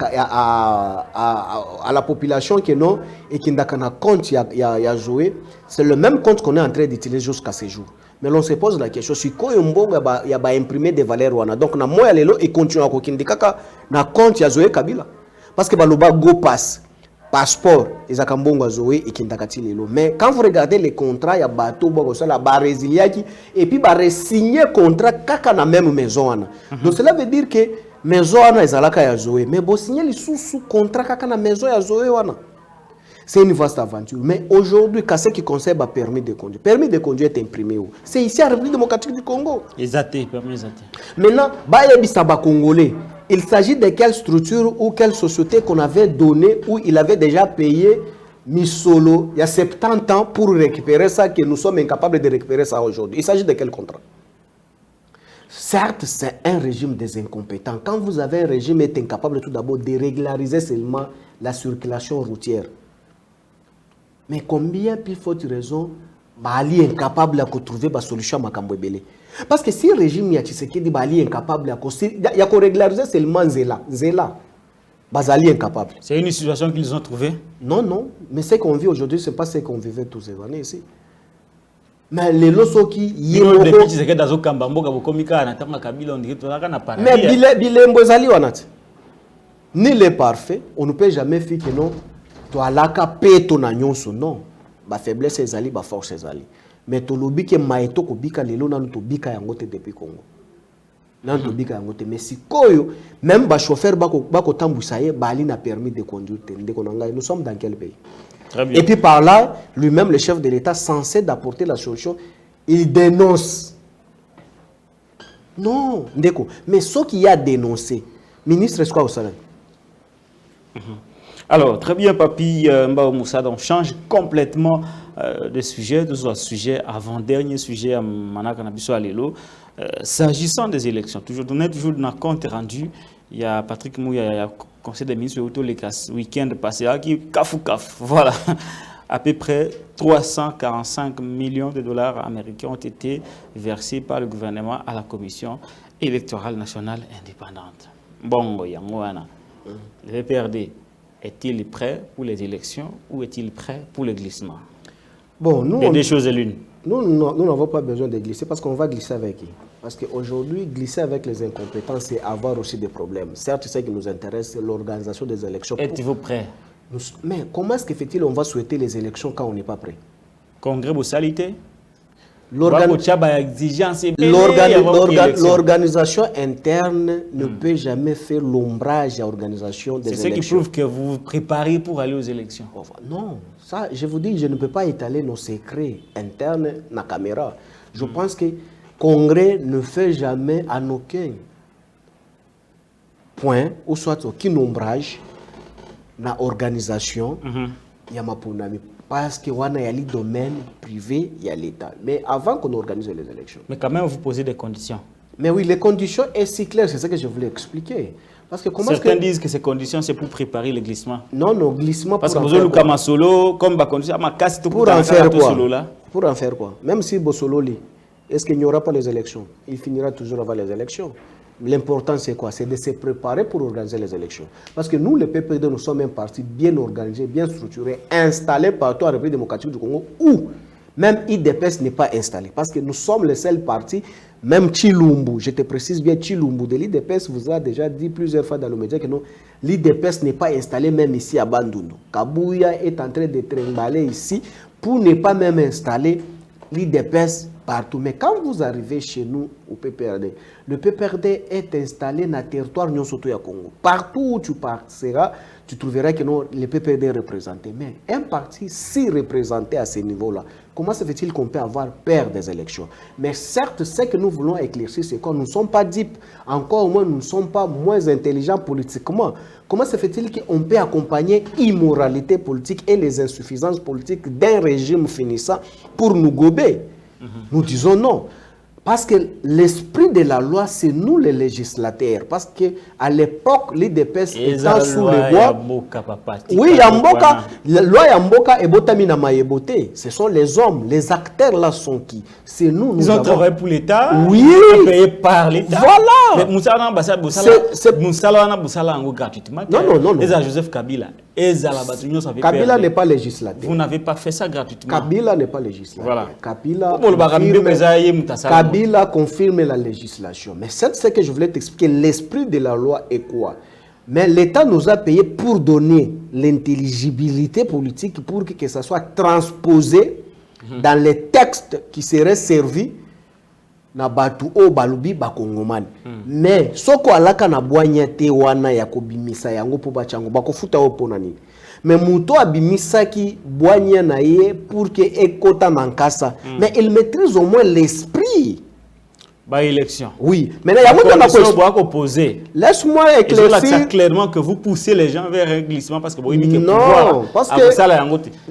la population que non et qui n'a qu'un compte ya Zoé, c'est le même compte qu'on est en train d'utiliser jusqu'à ce jour. Mais l'on se pose la question, si quoi il y a imprimé des valeurs wana, donc na moya lelo et continue à kokindi kaka na compte ya Zoé Kabila, parce que baloba go pass passeport ezaka mbongo Zoé et kindakati lelo. Mais quand vous regardez les contrats ya bateau boko ça la ba résiliaki et puis ba resigner contrat kaka na même maison wana. Donc cela veut dire que maison wana ezalaka ya Zoé, mais bo signer les sous contrat kaka na maison ya Zoé wana. C'est une vaste aventure. Mais aujourd'hui, qu'est-ce qui concerne le permis de conduire? Permis de conduire est imprimé où? C'est ici à la République démocratique du Congo. Exacté, permis exacté. Maintenant, Congolais, il s'agit de quelle structure ou quelle société qu'on avait donné où il avait déjà payé Misolo il y a 70 ans pour récupérer ça, que nous sommes incapables de récupérer ça aujourd'hui. Il s'agit de quel contrat? Certes, c'est un régime des incompétents. Quand vous avez un régime est incapable tout d'abord de régulariser seulement la circulation routière. Mais combien plus forte raison Bali incapable de trouver la solution à Makambwebele? Parce que si le régime ya Tshisekedi Bali incapable de régulariser seulement Zela, Bazali incapable. C'est une situation qu'ils ont trouvée? Non, non. Mais ce qu'on vit aujourd'hui, ce n'est pas ce qu'on vivait tous ces années ici. Mais les losos qui y ont des petits secrets dans Kambambo Kabokomika na tanga Kabila on dirait tout là na pareil. Mais bilembo zali wanati. Ni le parfait, on ne peut jamais faire que non. Toi là ka peto na nyonso non. Ba faiblesse ezali, ba force ezali. Mais to lobi ke maeto ko bika lelo na to bika yango te depuis Congo. Na to bika yango te mais si koyo même ba chauffeur bako tambusa ye bali na permis de conduire te ndeko nanga. Nous sommes dans quel pays? Très bien. Et puis par là, lui-même le chef de l'État censé d'apporter la solution, il dénonce. Non, ndeko, mais ce qui a dénoncé, ministre est-ce quoi au salaire? Alors, très bien, Papi Mbao Moussa, on change complètement de sujet, de ce sujet, avant-dernier sujet à Manakanabiso Alelo. S'agissant des élections, toujours dans le compte rendu, il y a Patrick Mouya, il y a Conseil des ministres auto les week-end passé, qui kafou, voilà. À peu près 345 millions de dollars américains ont été versés par le gouvernement à la Commission électorale nationale indépendante. Bon, Yangoana, le VPRD. Est-il prêt pour les élections ou est-il prêt pour le glissement? Bon, nous, des choses est l'une. Nous n'avons pas besoin de glisser parce qu'on va glisser avec qui? Parce qu'aujourd'hui, glisser avec les incompétents, c'est avoir aussi des problèmes. Certes, ce qui nous intéresse, c'est l'organisation des élections. Êtes-vous prêt? Mais comment est-ce qu'effectivement on va souhaiter les élections quand on n'est pas prêt? Congrès de salité? L'organisation interne ne peut jamais faire l'ombrage à l'organisation des élections. C'est ce qui prouve que vous vous préparez pour aller aux élections. Non, ça, je vous dis, je ne peux pas étaler nos secrets internes dans la caméra. Je pense que le Congrès ne fait jamais en aucun point, ou soit aucun ombrage dans l'organisation. Parce qu'il y a un domaine privé, il y a l'État. Mais avant qu'on organise les élections. Mais quand même, vous posez des conditions. Mais oui, les conditions sont si claires, c'est ce que je voulais expliquer. Parce que comment certains disent que ces conditions, c'est pour préparer le glissement. Non, non, glissement parce que vous avez le solo, comme condition, pour en faire quoi? Pour en faire quoi? Même si Bosolo lit, est-ce qu'il n'y aura pas les élections? Il finira toujours avant les élections. L'important, c'est quoi? C'est de se préparer pour organiser les élections. Parce que nous, les PPD, nous sommes un parti bien organisé, bien structuré, installé partout en République démocratique du Congo, où même IDPS n'est pas installé. Parce que nous sommes le seul parti, même Chilumbu, je te précise bien Chilumbu, de l'IDPS vous a déjà dit plusieurs fois dans le média que non, l'IDPS n'est pas installé même ici à Bandundu. Kabouya est en train de trimballer ici pour ne pas même installer l'IDPS partout. Mais quand vous arrivez chez nous au PPRD, le PPRD est installé dans le territoire Nyonsoto ya Congo. Partout où tu passeras, tu trouveras que non, le PPRD est représenté. Mais un parti si représenté à ce niveau-là, comment se fait-il qu'on peut avoir peur des élections? Mais certes, ce que nous voulons éclaircir, c'est que nous ne sommes pas dupes. Encore au moins, nous ne sommes pas moins intelligents politiquement. Comment se fait-il qu'on peut accompagner l'immoralité politique et les insuffisances politiques d'un régime finissant pour nous gober? Nous disons non. Parce que l'esprit de la loi, c'est nous les législateurs. Parce qu'à l'époque, l'IDPS étant sous les lois... Oui, Yamboka, la loi Yamboka et Botamina Mayebote, ce sont les hommes, les acteurs là sont qui? C'est nous. Ils ont travaillé pour l'État, oui, payé par l'État. Voilà. Mais Moussa gratuitement. Non. Les Joseph Kabila. Kabila n'est pas législateur. Vous n'avez pas fait ça gratuitement. Kabila n'est pas législateur. Voilà. Kabila confirme la législation. Mais c'est ce que je voulais t'expliquer. L'esprit de la loi est quoi? Mais l'État nous a payé pour donner l'intelligibilité politique pour que ça soit transposé dans les textes qui seraient servis na batu o balubi bakongomani. Mais soko alaka na bwanya te wana ya kobimisa yango po bachango bakofuta o pona nini. Mais muto abimisaki bwanya na ye pour que ekota nankasa. Mais il maîtrise au moins l'esprit. Bah élection. Oui, mais il y a beaucoup opposé. Laisse-moi éclaircir clairement que vous poussez les gens vers un glissement parce que vous dites que non, parce que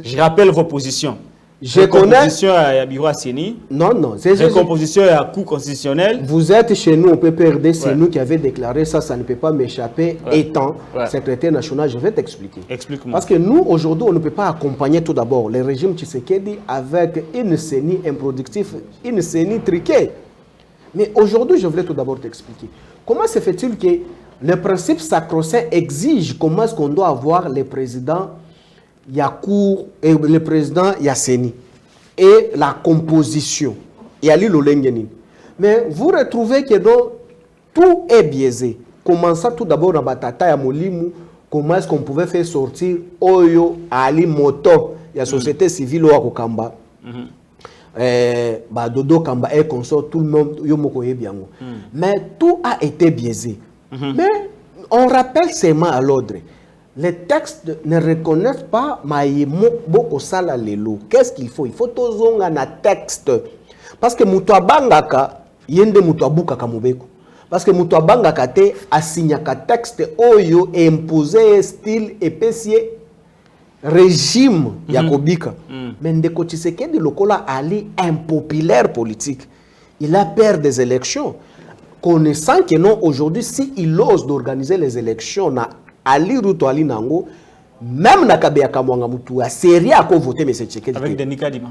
je rappelle vos positions. Je connais. Recomposition à Biro Asseni. Non. Recomposition à Cour constitutionnelle. Vous êtes chez nous au PPRD, c'est nous qui avons déclaré ça, ça ne peut pas m'échapper. Étant secrétaire national, je vais t'expliquer. Explique-moi. Parce que nous, aujourd'hui, on ne peut pas accompagner tout d'abord le régime Tshisekedi avec une CENI improductive, une CENI triquée. Mais aujourd'hui, je voulais tout d'abord t'expliquer. Comment se fait-il que le principe sacro-saint exige comment est-ce qu'on doit avoir les présidents Yakour et le président Yasseni et la composition. Mais vous retrouvez que donc, tout est biaisé. Commençant tout d'abord dans Batata et Molimu, comment est-ce qu'on pouvait faire sortir Oyo, Ali Moto, la société civile au Akokamba. Dodo Kamba et consort, tout le monde, mais tout a été biaisé. Mais on rappelle ces mains à l'ordre. Les textes ne reconnaissent pas beaucoup ça là lelo. Qu'est-ce qu'il faut? Il faut toujours un texte. Parce que mutua bangaka yende mutua buka kamubeko. Parce que mutua bangaka te asignaka texte oyo imposé style épicier régime yakobika. Mais ndeko Tshisekedi lokola ali impopulaire politique. Il a peur des élections. Connaissant que non aujourd'hui si il ose d'organiser les élections na Ali Ruto Ali Nango, même na Kabeya Kamwanga Mutua, c'est rien à voter, M. Tshisekedi. Avec Denis Kadima.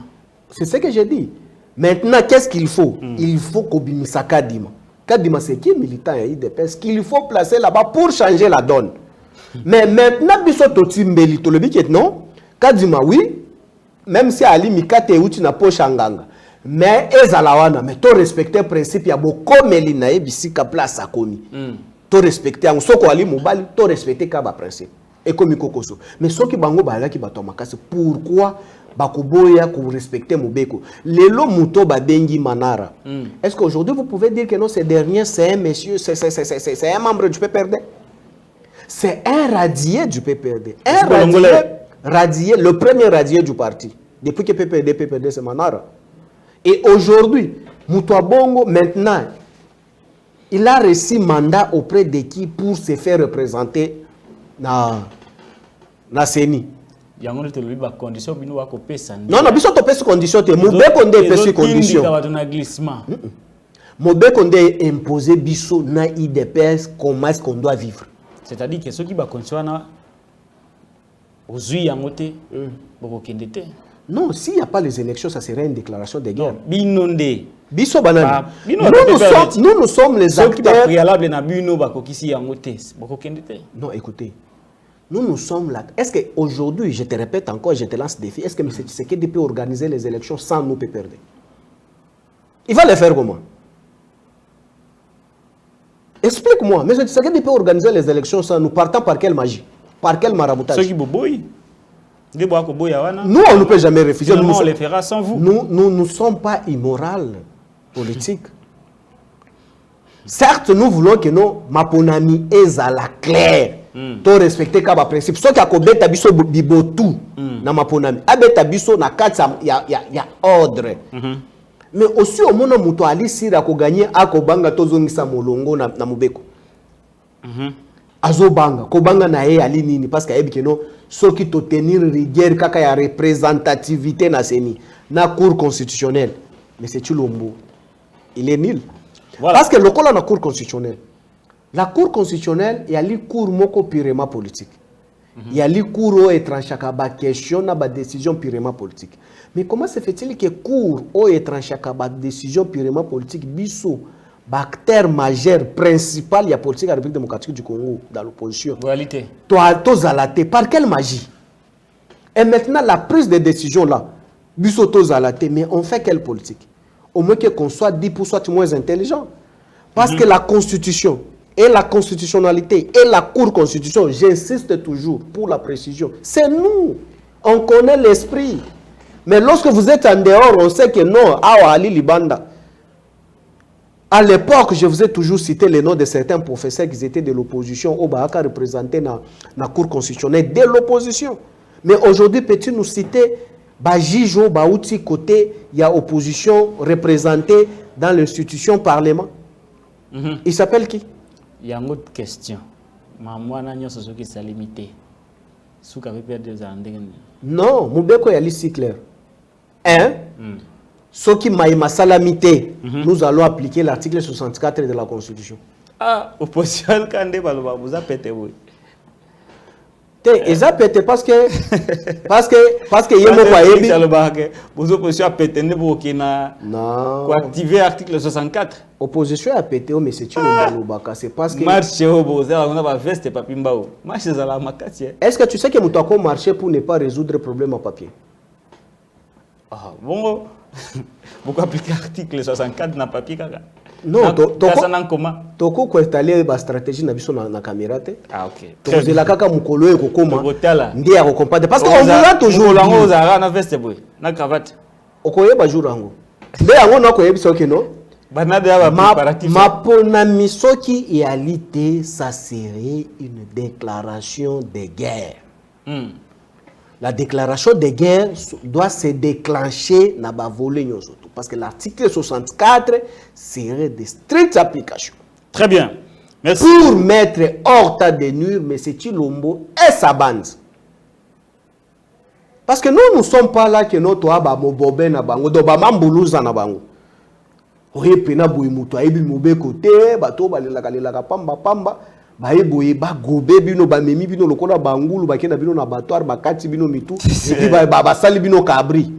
C'est ce que j'ai dit. Maintenant, qu'est-ce qu'il faut? Il faut qu'Obimisa Kadima. Kadima, c'est qui militant à IDPS qu'il faut placer là-bas pour changer la donne. Mais maintenant, Bissototi Mbelito, le biquet, non? Kadima, oui. Même si Ali Mikate Uti na po Shanganga. Mais, Ezalawana, mais tu respectes le principe, il y a beaucoup de Melina et Bissika place à Komi. To respecter en soko ali mobali to respecter ka ba principe et comme kokoso mais soki bango bala ki bato makasi pourquoi bakoboya ko respecter mobeko lelo muto ba bengi manara est-ce qu'aujourd'hui vous pouvez dire que non ce dernier c'est un monsieur c'est un membre du PPRD, c'est un radié du PPRD, radié le premier radié du parti depuis que PPRD c'est Manara. Et aujourd'hui muto bongo maintenant il a reçu mandat auprès de qui pour se faire représenter na CENI. Non, biso to pesi condition te Mobeko nde pesi condition. Mobeko nde imposer biso na IDPS comment est-ce qu'on doit vivre. C'est-à-dire que ceux qui ba condition na ozui yangote boko kendete. Non, s'il n'y a pas les élections, ça serait une déclaration de guerre. Binonde. Biso banane. Nous sommes les acteurs. Non, écoutez. Nous sommes là. Est-ce qu'aujourd'hui, je te répète encore, je te lance le défi, est-ce que M. Tshisekedi peut organiser les élections sans nous perdre? Il va les faire comment? Explique-moi. M. Tshisekedi peut organiser les élections sans nous, partant par quelle magie? Par quel maraboutage? Nous, on ne peut jamais refuser. Nous, on les fera sans vous. Nous ne sommes pas immoraux politiques. Certes, nous voulons que nos maponami est à la claire. To respecter kaba principe. Ce qui a kobeta biso bibotu na maponami. Abeta biso na kata ya ordre. Mais aussi au moment où ali sira ko gagner akobanga tozongisa molongo na mubeko. Azobanga kobanga na ye ali nini parce que ebikeno ce qui te tenir rigueur kaka ya représentativité na CENI na cour constitutionnelle mais c'est Chulombo il est nul. Voilà. Parce que le col a la Cour constitutionnelle. La Cour constitutionnelle, il y a les cours moko purement politique. Il y a les cours étrangers qui question na ba décision purement politique. Mais comment se fait-il que cours étrangers ba décision purement politique biso acteur majeur principal il y a politique de la République démocratique du Congo dans l'opposition. Réalité. Toi tozalate par quelle magie? Et maintenant la prise de décision là biso tozalate mais on fait quelle politique? Au moins qu'on soit 10% moins intelligent. Parce que la constitution et la constitutionnalité et la Cour constitution, j'insiste toujours pour la précision, c'est nous. On connaît l'esprit. Mais lorsque vous êtes en dehors, on sait que non, Awa Ali Libanda. À l'époque, je vous ai toujours cité les noms de certains professeurs qui étaient de l'opposition, au Bahaka représentés dans la Cour constitutionnelle de l'opposition. Mais aujourd'hui, peux-tu nous citer Bajijo, Baouti, côté, il y a opposition représentée dans l'institution Parlement. Il s'appelle qui? Il y a une autre question. Moi, je suis qui limité. Non, Moubeko est si clair. Ce qui m'a salamité, nous allons appliquer l'article 64 de la Constitution. Ah, opposition, quand vous avez pété, oui. Ils ont pété parce que il y a vous opposition a pété pour activer l'article 64. Opposition a pété mais c'est c'est parce que est-ce que tu sais que nous avons marché pour ne pas résoudre le problème à papier? Ah bon, pourquoi appliquer l'article 64 dans papier? Non, toko ko installer ba stratégie na biso na caméra te. Ah OK. Donc la kaka mukolo e ko koma. Ndiya ko comprendre parce que on vous a toujours lango za na veste boy, na cravate. Okoye ba jour yango. Nde yango na ko yebisa ke no? Banade ya ba préparatif. Ma pona misoki réalité ça serait une déclaration de guerre. La déclaration de guerre doit se déclencher na ba volé nyoso. Parce que l'article 64 serait de strictes applications. Très bien. Merci. Pour mettre hors tas de nuire M. Chilombo et sa bande. Parce que nous ne sommes pas là que notre toit bobé na bango, do ba mambuluza na bango. Oye pena boy muto ayebi mobe côté, bato balelaka pamba. Ba eboye ba gobe bino ba memi bino lokola bangulu ba kena bino na batoire ba kati bino mitu et puis ba sali bino kabri.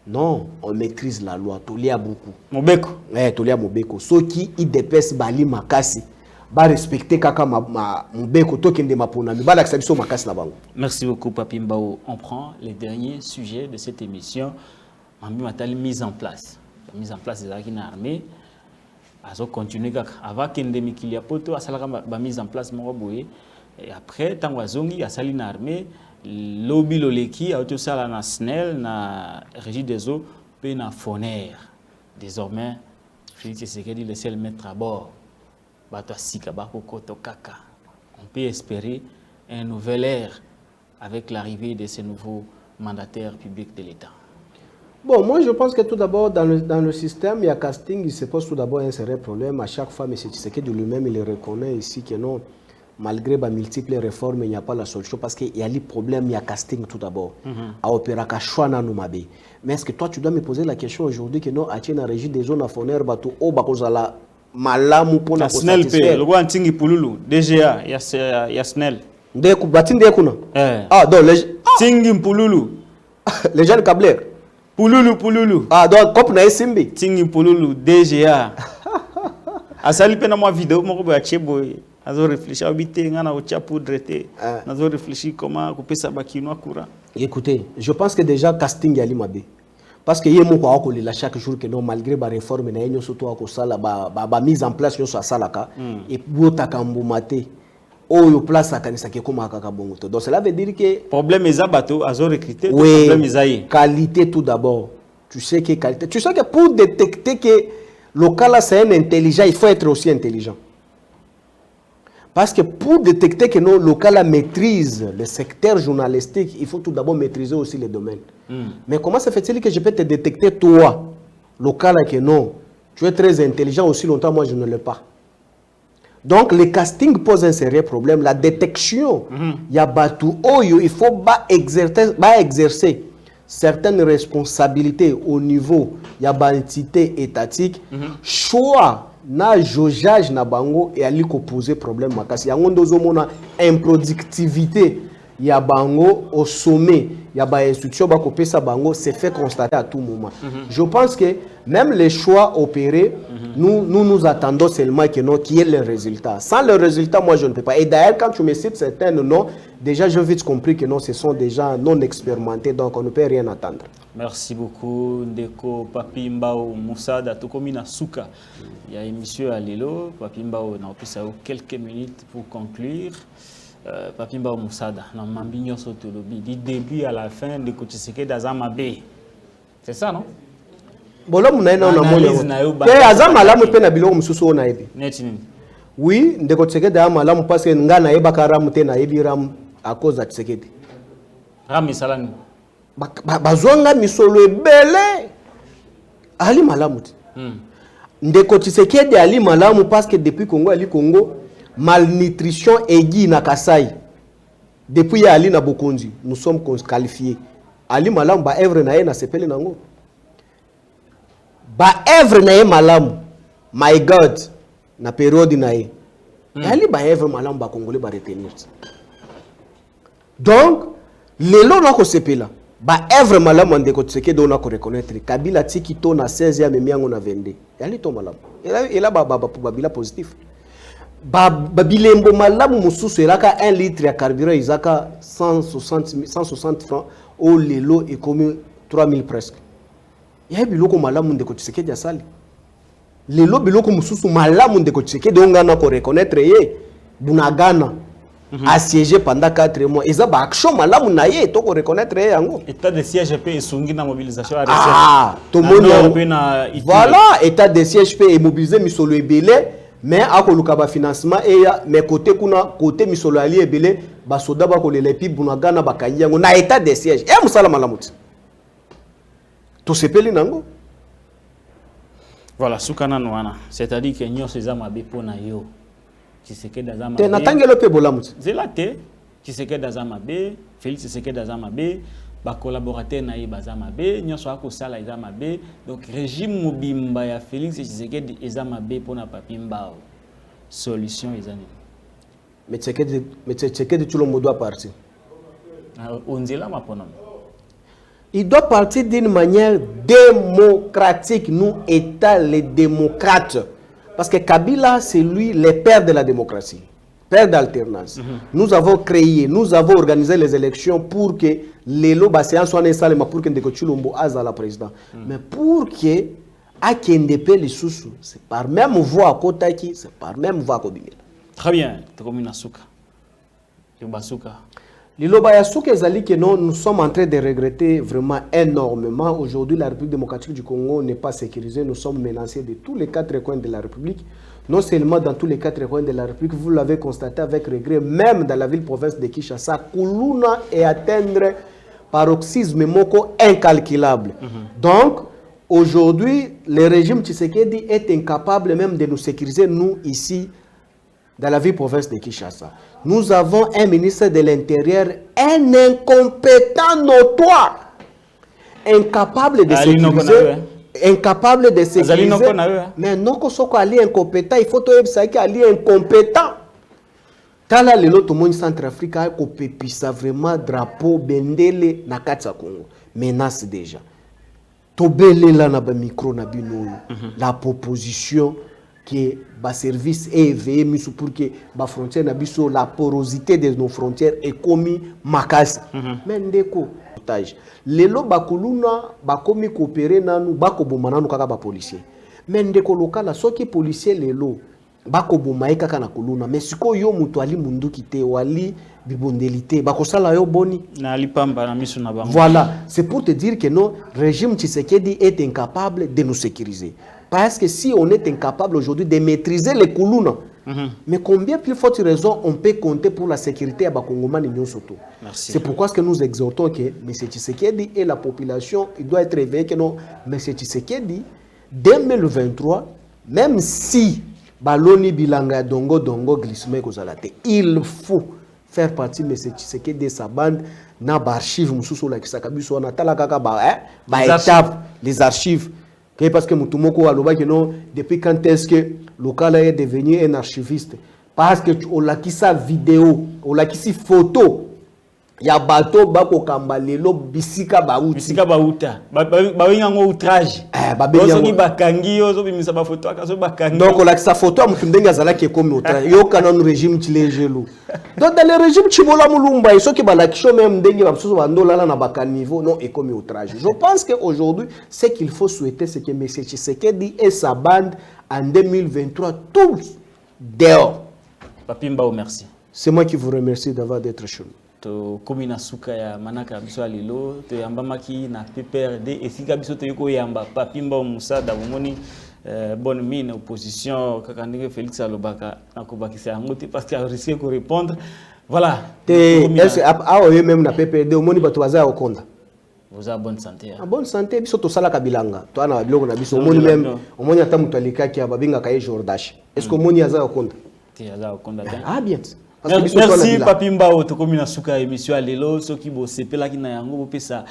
Non, on maîtrise la loi. Tolia beaucoup. Mobeko. Tolia Mobeko. Ceux qui dépêchent Bali Makasi, va respecter Kaka Mobeko, Tokende Maponami, va l'accepter Makasi na bango. Merci beaucoup, Papi Mbao. On prend les derniers sujets de cette émission. Mambi Matali mise en place. La mise en place des armées. Azo continuer avant Kende Mikilia Poto, à la mise en place Moroboé. Et après, Tangwazongi, à Saline armée. Lobby Loleki a tout ça là na SNEL na Régie des eaux puis na Foner. Désormais Félix Tshisekedi le seul mettre à bord bato sika bako koto kaka. On peut espérer un nouvel ère avec l'arrivée de ces nouveaux mandataires publics de l'État. Bon, moi je pense que tout d'abord dans le système il y a casting, il se pose tout d'abord un sérieux problème à chaque fois. M. Tshisekedi lui-même il reconnaît ici que non. Malgré les multiples réformes, il n'y a pas la solution parce qu'il y a les problèmes, il y a casting tout d'abord. À opéra Kachwana Numabe. Mais est-ce que toi, tu dois me poser la question aujourd'hui que non, à la régie des zones à Foner, Bato, Obakozala, Malamu, pour la SNEL, le roi Antingi Pouloulou, DGA, il y a SNEL. Ah, donc les. Tingi Pouloulou. Les jeunes câbleurs. Pouloulou. Ah, donc, comme na Simbi. Tingi Pouloulou, DGA. A sali pena moi vidéo, moi, je vais Nazo réfléchir habiter ngana ocha poudre té. Nazo réfléchir comment couper ça bakino akura. Écoutez, je pense que déjà casting yali mabe. Parce que yemo ko akoli la chaque jour que non malgré ba réforme na yenyo surtout ko sala ba mise en place yo sa salaka et bota kambu maté. Oyo place akanisa ke koma kaka bongo. Donc cela veut dire que problème ezabato azo recruter oui, problème ezaïe. Qualité tout d'abord. Tu sais que qualité. Tu sais que pour détecter que le cas là c'est un intelligent, il faut être aussi intelligent. Parce que pour détecter que nos locaux maîtrisent le secteur journalistique, il faut tout d'abord maîtriser aussi les domaines. Mais comment se fait-il que je peux te détecter toi, local que non, tu es très intelligent aussi longtemps, moi je ne l'ai pas. Donc le casting pose un sérieux problème. La détection, il y a batou oyo, il faut exercer certaines responsabilités au niveau ya ba entité étatique, choix na jaugeage na bango et ali ko poser problème makasi yango ndozo mona improductivité ya bango au sommet ya ba institution ba ko pesa bango c'est fait constater à tout moment. Je pense que même les choix opérés, nous attendons seulement que non, qu'il y ait le résultat. Sans le résultat, moi je ne peux pas. Et d'ailleurs, quand tu me cites certains noms, déjà j'ai vite compris que non, ce sont des gens non expérimentés, donc on ne peut rien attendre. Merci beaucoup, Ndeko Papi Mbao Moussada. Tokomi na Souka. Il y a émission à Lilo. Papi Mbao, on a quelques minutes pour conclure. Papi Mbao Moussada, na Mambinyo Sotolobi, du début à la fin de Kotiseke d'Azama B. C'est ça, non? Bolo munaina na moyo. Ke azama lamu pe na biloko mususu ona yebi. Neti nini? Oui, ndeko Tshisekedi ama lamu parce que nga na yeba karamu te na yebi ram à cause de Tshisekedi. Ram salani. Bazwanga misolo ebele. Ali malamu te. Ndeko Tshisekedi ali malamu parce que depuis Congo ali Congo malnutrition aiguë na Kasai. Depuis ali na Bokonzi, nous sommes qualifiés. Ali malamu ba evre na ye na sepele nango. Ba evre na ye malamu, my God, na période na ye. Ali ba evre malamu ba Congolais ba retenir. Donc, lelo na ko sepela. Ba evre malamu ndeko Tshisekedi on a ko reconnaître. Kabila tiki to na 16e miango na 22. Ali to malamu. Et là babila positif. Bilembo malamu mususu elaka 1 litre ya carburant izaka 160 francs au lelo et comme 3000 presque. Ya biloko malamu ndeko Tshisekedi asali. Lelo biloko mususu malamu ndeko Tshisekedi ongana ko reconnaître ye bunagana assiégé pendant 4 mois. Eza ba action malamu na ye to ko reconnaître ye yango. État de siège pe esungi na mobilisation à to moni voilà, état de siège pe e mobiliser misolo ebele. Mais à koluka financement et mais côté kuna côté misolo ali ebele ba soda ba ko lelepi bunagana ba kanyango na état de siège et musala malamuti to sepeli nango voilà sukana noana c'est-à-dire que nyo sezama be pona yo Tshisekedi azama te natangelo pe bolamuti zelate Tshisekedi azama be Félix Tshisekedi azama be ba collaborateur na ye bazama be nyoso akosala ezama be donc régime mobimba ya Félix Tshisekedi ezama be pona Papi Mbao solution ezani mais Tshisekedi tout le monde doit partir onzela mapona il doit partir d'une manière démocratique nous état les démocrates parce que Kabila c'est lui le père de la démocratie. Père d'alternance. Nous avons créé, nous avons organisé les élections pour que les lobes soient installés, pour que Ndeko Tshilombo aza la président. Mais pour que Akendepe les sous, c'est par même voie à Kotaki, c'est par même voie à Kobimela. Très bien, Tokomina Souka. Yobasuka. Liloba Yasuka ezali que non, nous sommes en train de regretter vraiment énormément. Aujourd'hui, la République démocratique du Congo n'est pas sécurisée. Nous sommes menacés de tous les 4 coins de la République. Non seulement dans tous les 4 coins de la République, vous l'avez constaté avec regret, même dans la ville-province de Kinshasa, Kuluna est atteindre paroxysme moko incalculable. Donc, aujourd'hui, le régime Tshisekedi est incapable même de nous sécuriser, nous, ici, dans la ville-province de Kinshasa. Nous avons un ministre de l'Intérieur, un incompétent notoire, incapable de sécuriser. Incapable de sécuriser, mais non que soit ali incompétent, il faut que ça soit ali incompétent. Tala lelo to monde Centrafrique ko pepisa vraiment drapeau bendele na katsa Congo. Menace déjà. To belé là na ba micro na bino. La proposition que ba service est éveillé misu pour que ba frontière na biso la porosité de nos frontières est commis makasi. Mais ndeko lelo bakuluna bakomi coopérer nanu bakoboma nanu kaka ba policier mais ndeko lokala soki policier lelo bakoboma kaka na kuluna mais siko yo mutu ali munduki te wali bibondelité bakosala yo boni na lipamba na misu na bango. Voilà, c'est pour te dire que non régime Tshisekedi est incapable de nous sécuriser parce que si on est incapable aujourd'hui de maîtriser les kuluna. Mais combien plus forte raison on peut compter pour la sécurité à Bakongomani Nyosoto? C'est pourquoi que nous exhortons que M. Tshisekedi et la population, il doit être éveillé que non, M. Tshisekedi, 2023, même si Baloni Bilanga Dongo Glissme Kozalate, il faut faire partie de Tshisekedi de sa bande na ba archive mususu la kisaka biso on atala kaka ba étape les archives parce que mutumoko aloba que non depuis quand est-ce que Lokala est devenu un archiviste parce que on la kisa vidéo on la kisi photo ya bato bako kamba lelo bisika bauta ba winga outrage soki bakangi yo zo bimisa ba photo aka so bakangi donc la sa photo a mutu ndenge azala ke comme outrage yo canon régime chilejelu donc dans le régime chibola mulumba et soki balakisho même ndenge ba susu bandola na baka niveau non et comme outrage je pense que aujourd'hui ce qu'il faut souhaiter c'est que M. Tshisekedi et sa bande en 2023 tous dehors. Papimba merci. C'est moi qui vous remercie d'avoir d'être chez nous. To komina suka ya manaka biso alilo to yambamaki na PPRD esika biso to yiko yamba Papimba Musada bomoni bonne mine opposition kaka ndenge Félix Alobaka nakobakisa yango te parce qu'il a risqué de répondre voilà est-ce que même na PPRD omoni bato baza okonda vous avez bonne santé en bonne santé biso to sala kabilanga to ana biloko na biso omoni même omoni ata mutu alikaki ababinga kaye Jordache est-ce que omoni aza okonda te aza okonda ah bien. Merci Papimba otokomi na suka émission alelo soki bo sepela ki na yango bopesa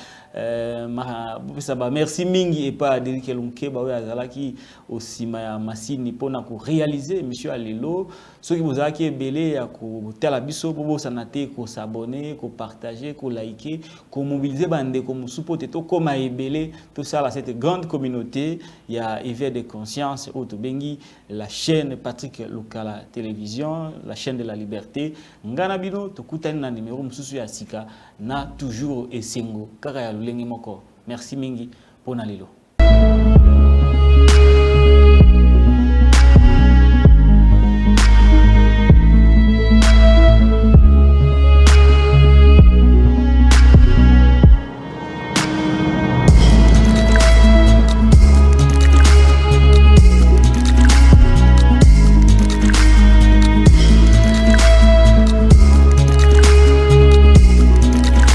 ba merci mingi et pas Derrick Lunke ba azala ki osima ya masini pona ko réaliser émission alelo soki bozala ki ebele ya ko tela biso bobo sanate ko s'abonner ko partager ko liker ko mobiliser bande ko musupote to koma ebele tout ça là cette grande communauté il y a éveil de conscience Otobengi la chaîne Patrick Lokala télévision la chaîne de la liberté ngana bino tokutani na numéro mususu ya sika na toujours esengo kaka ya lulengi moko merci mingi pona lelo.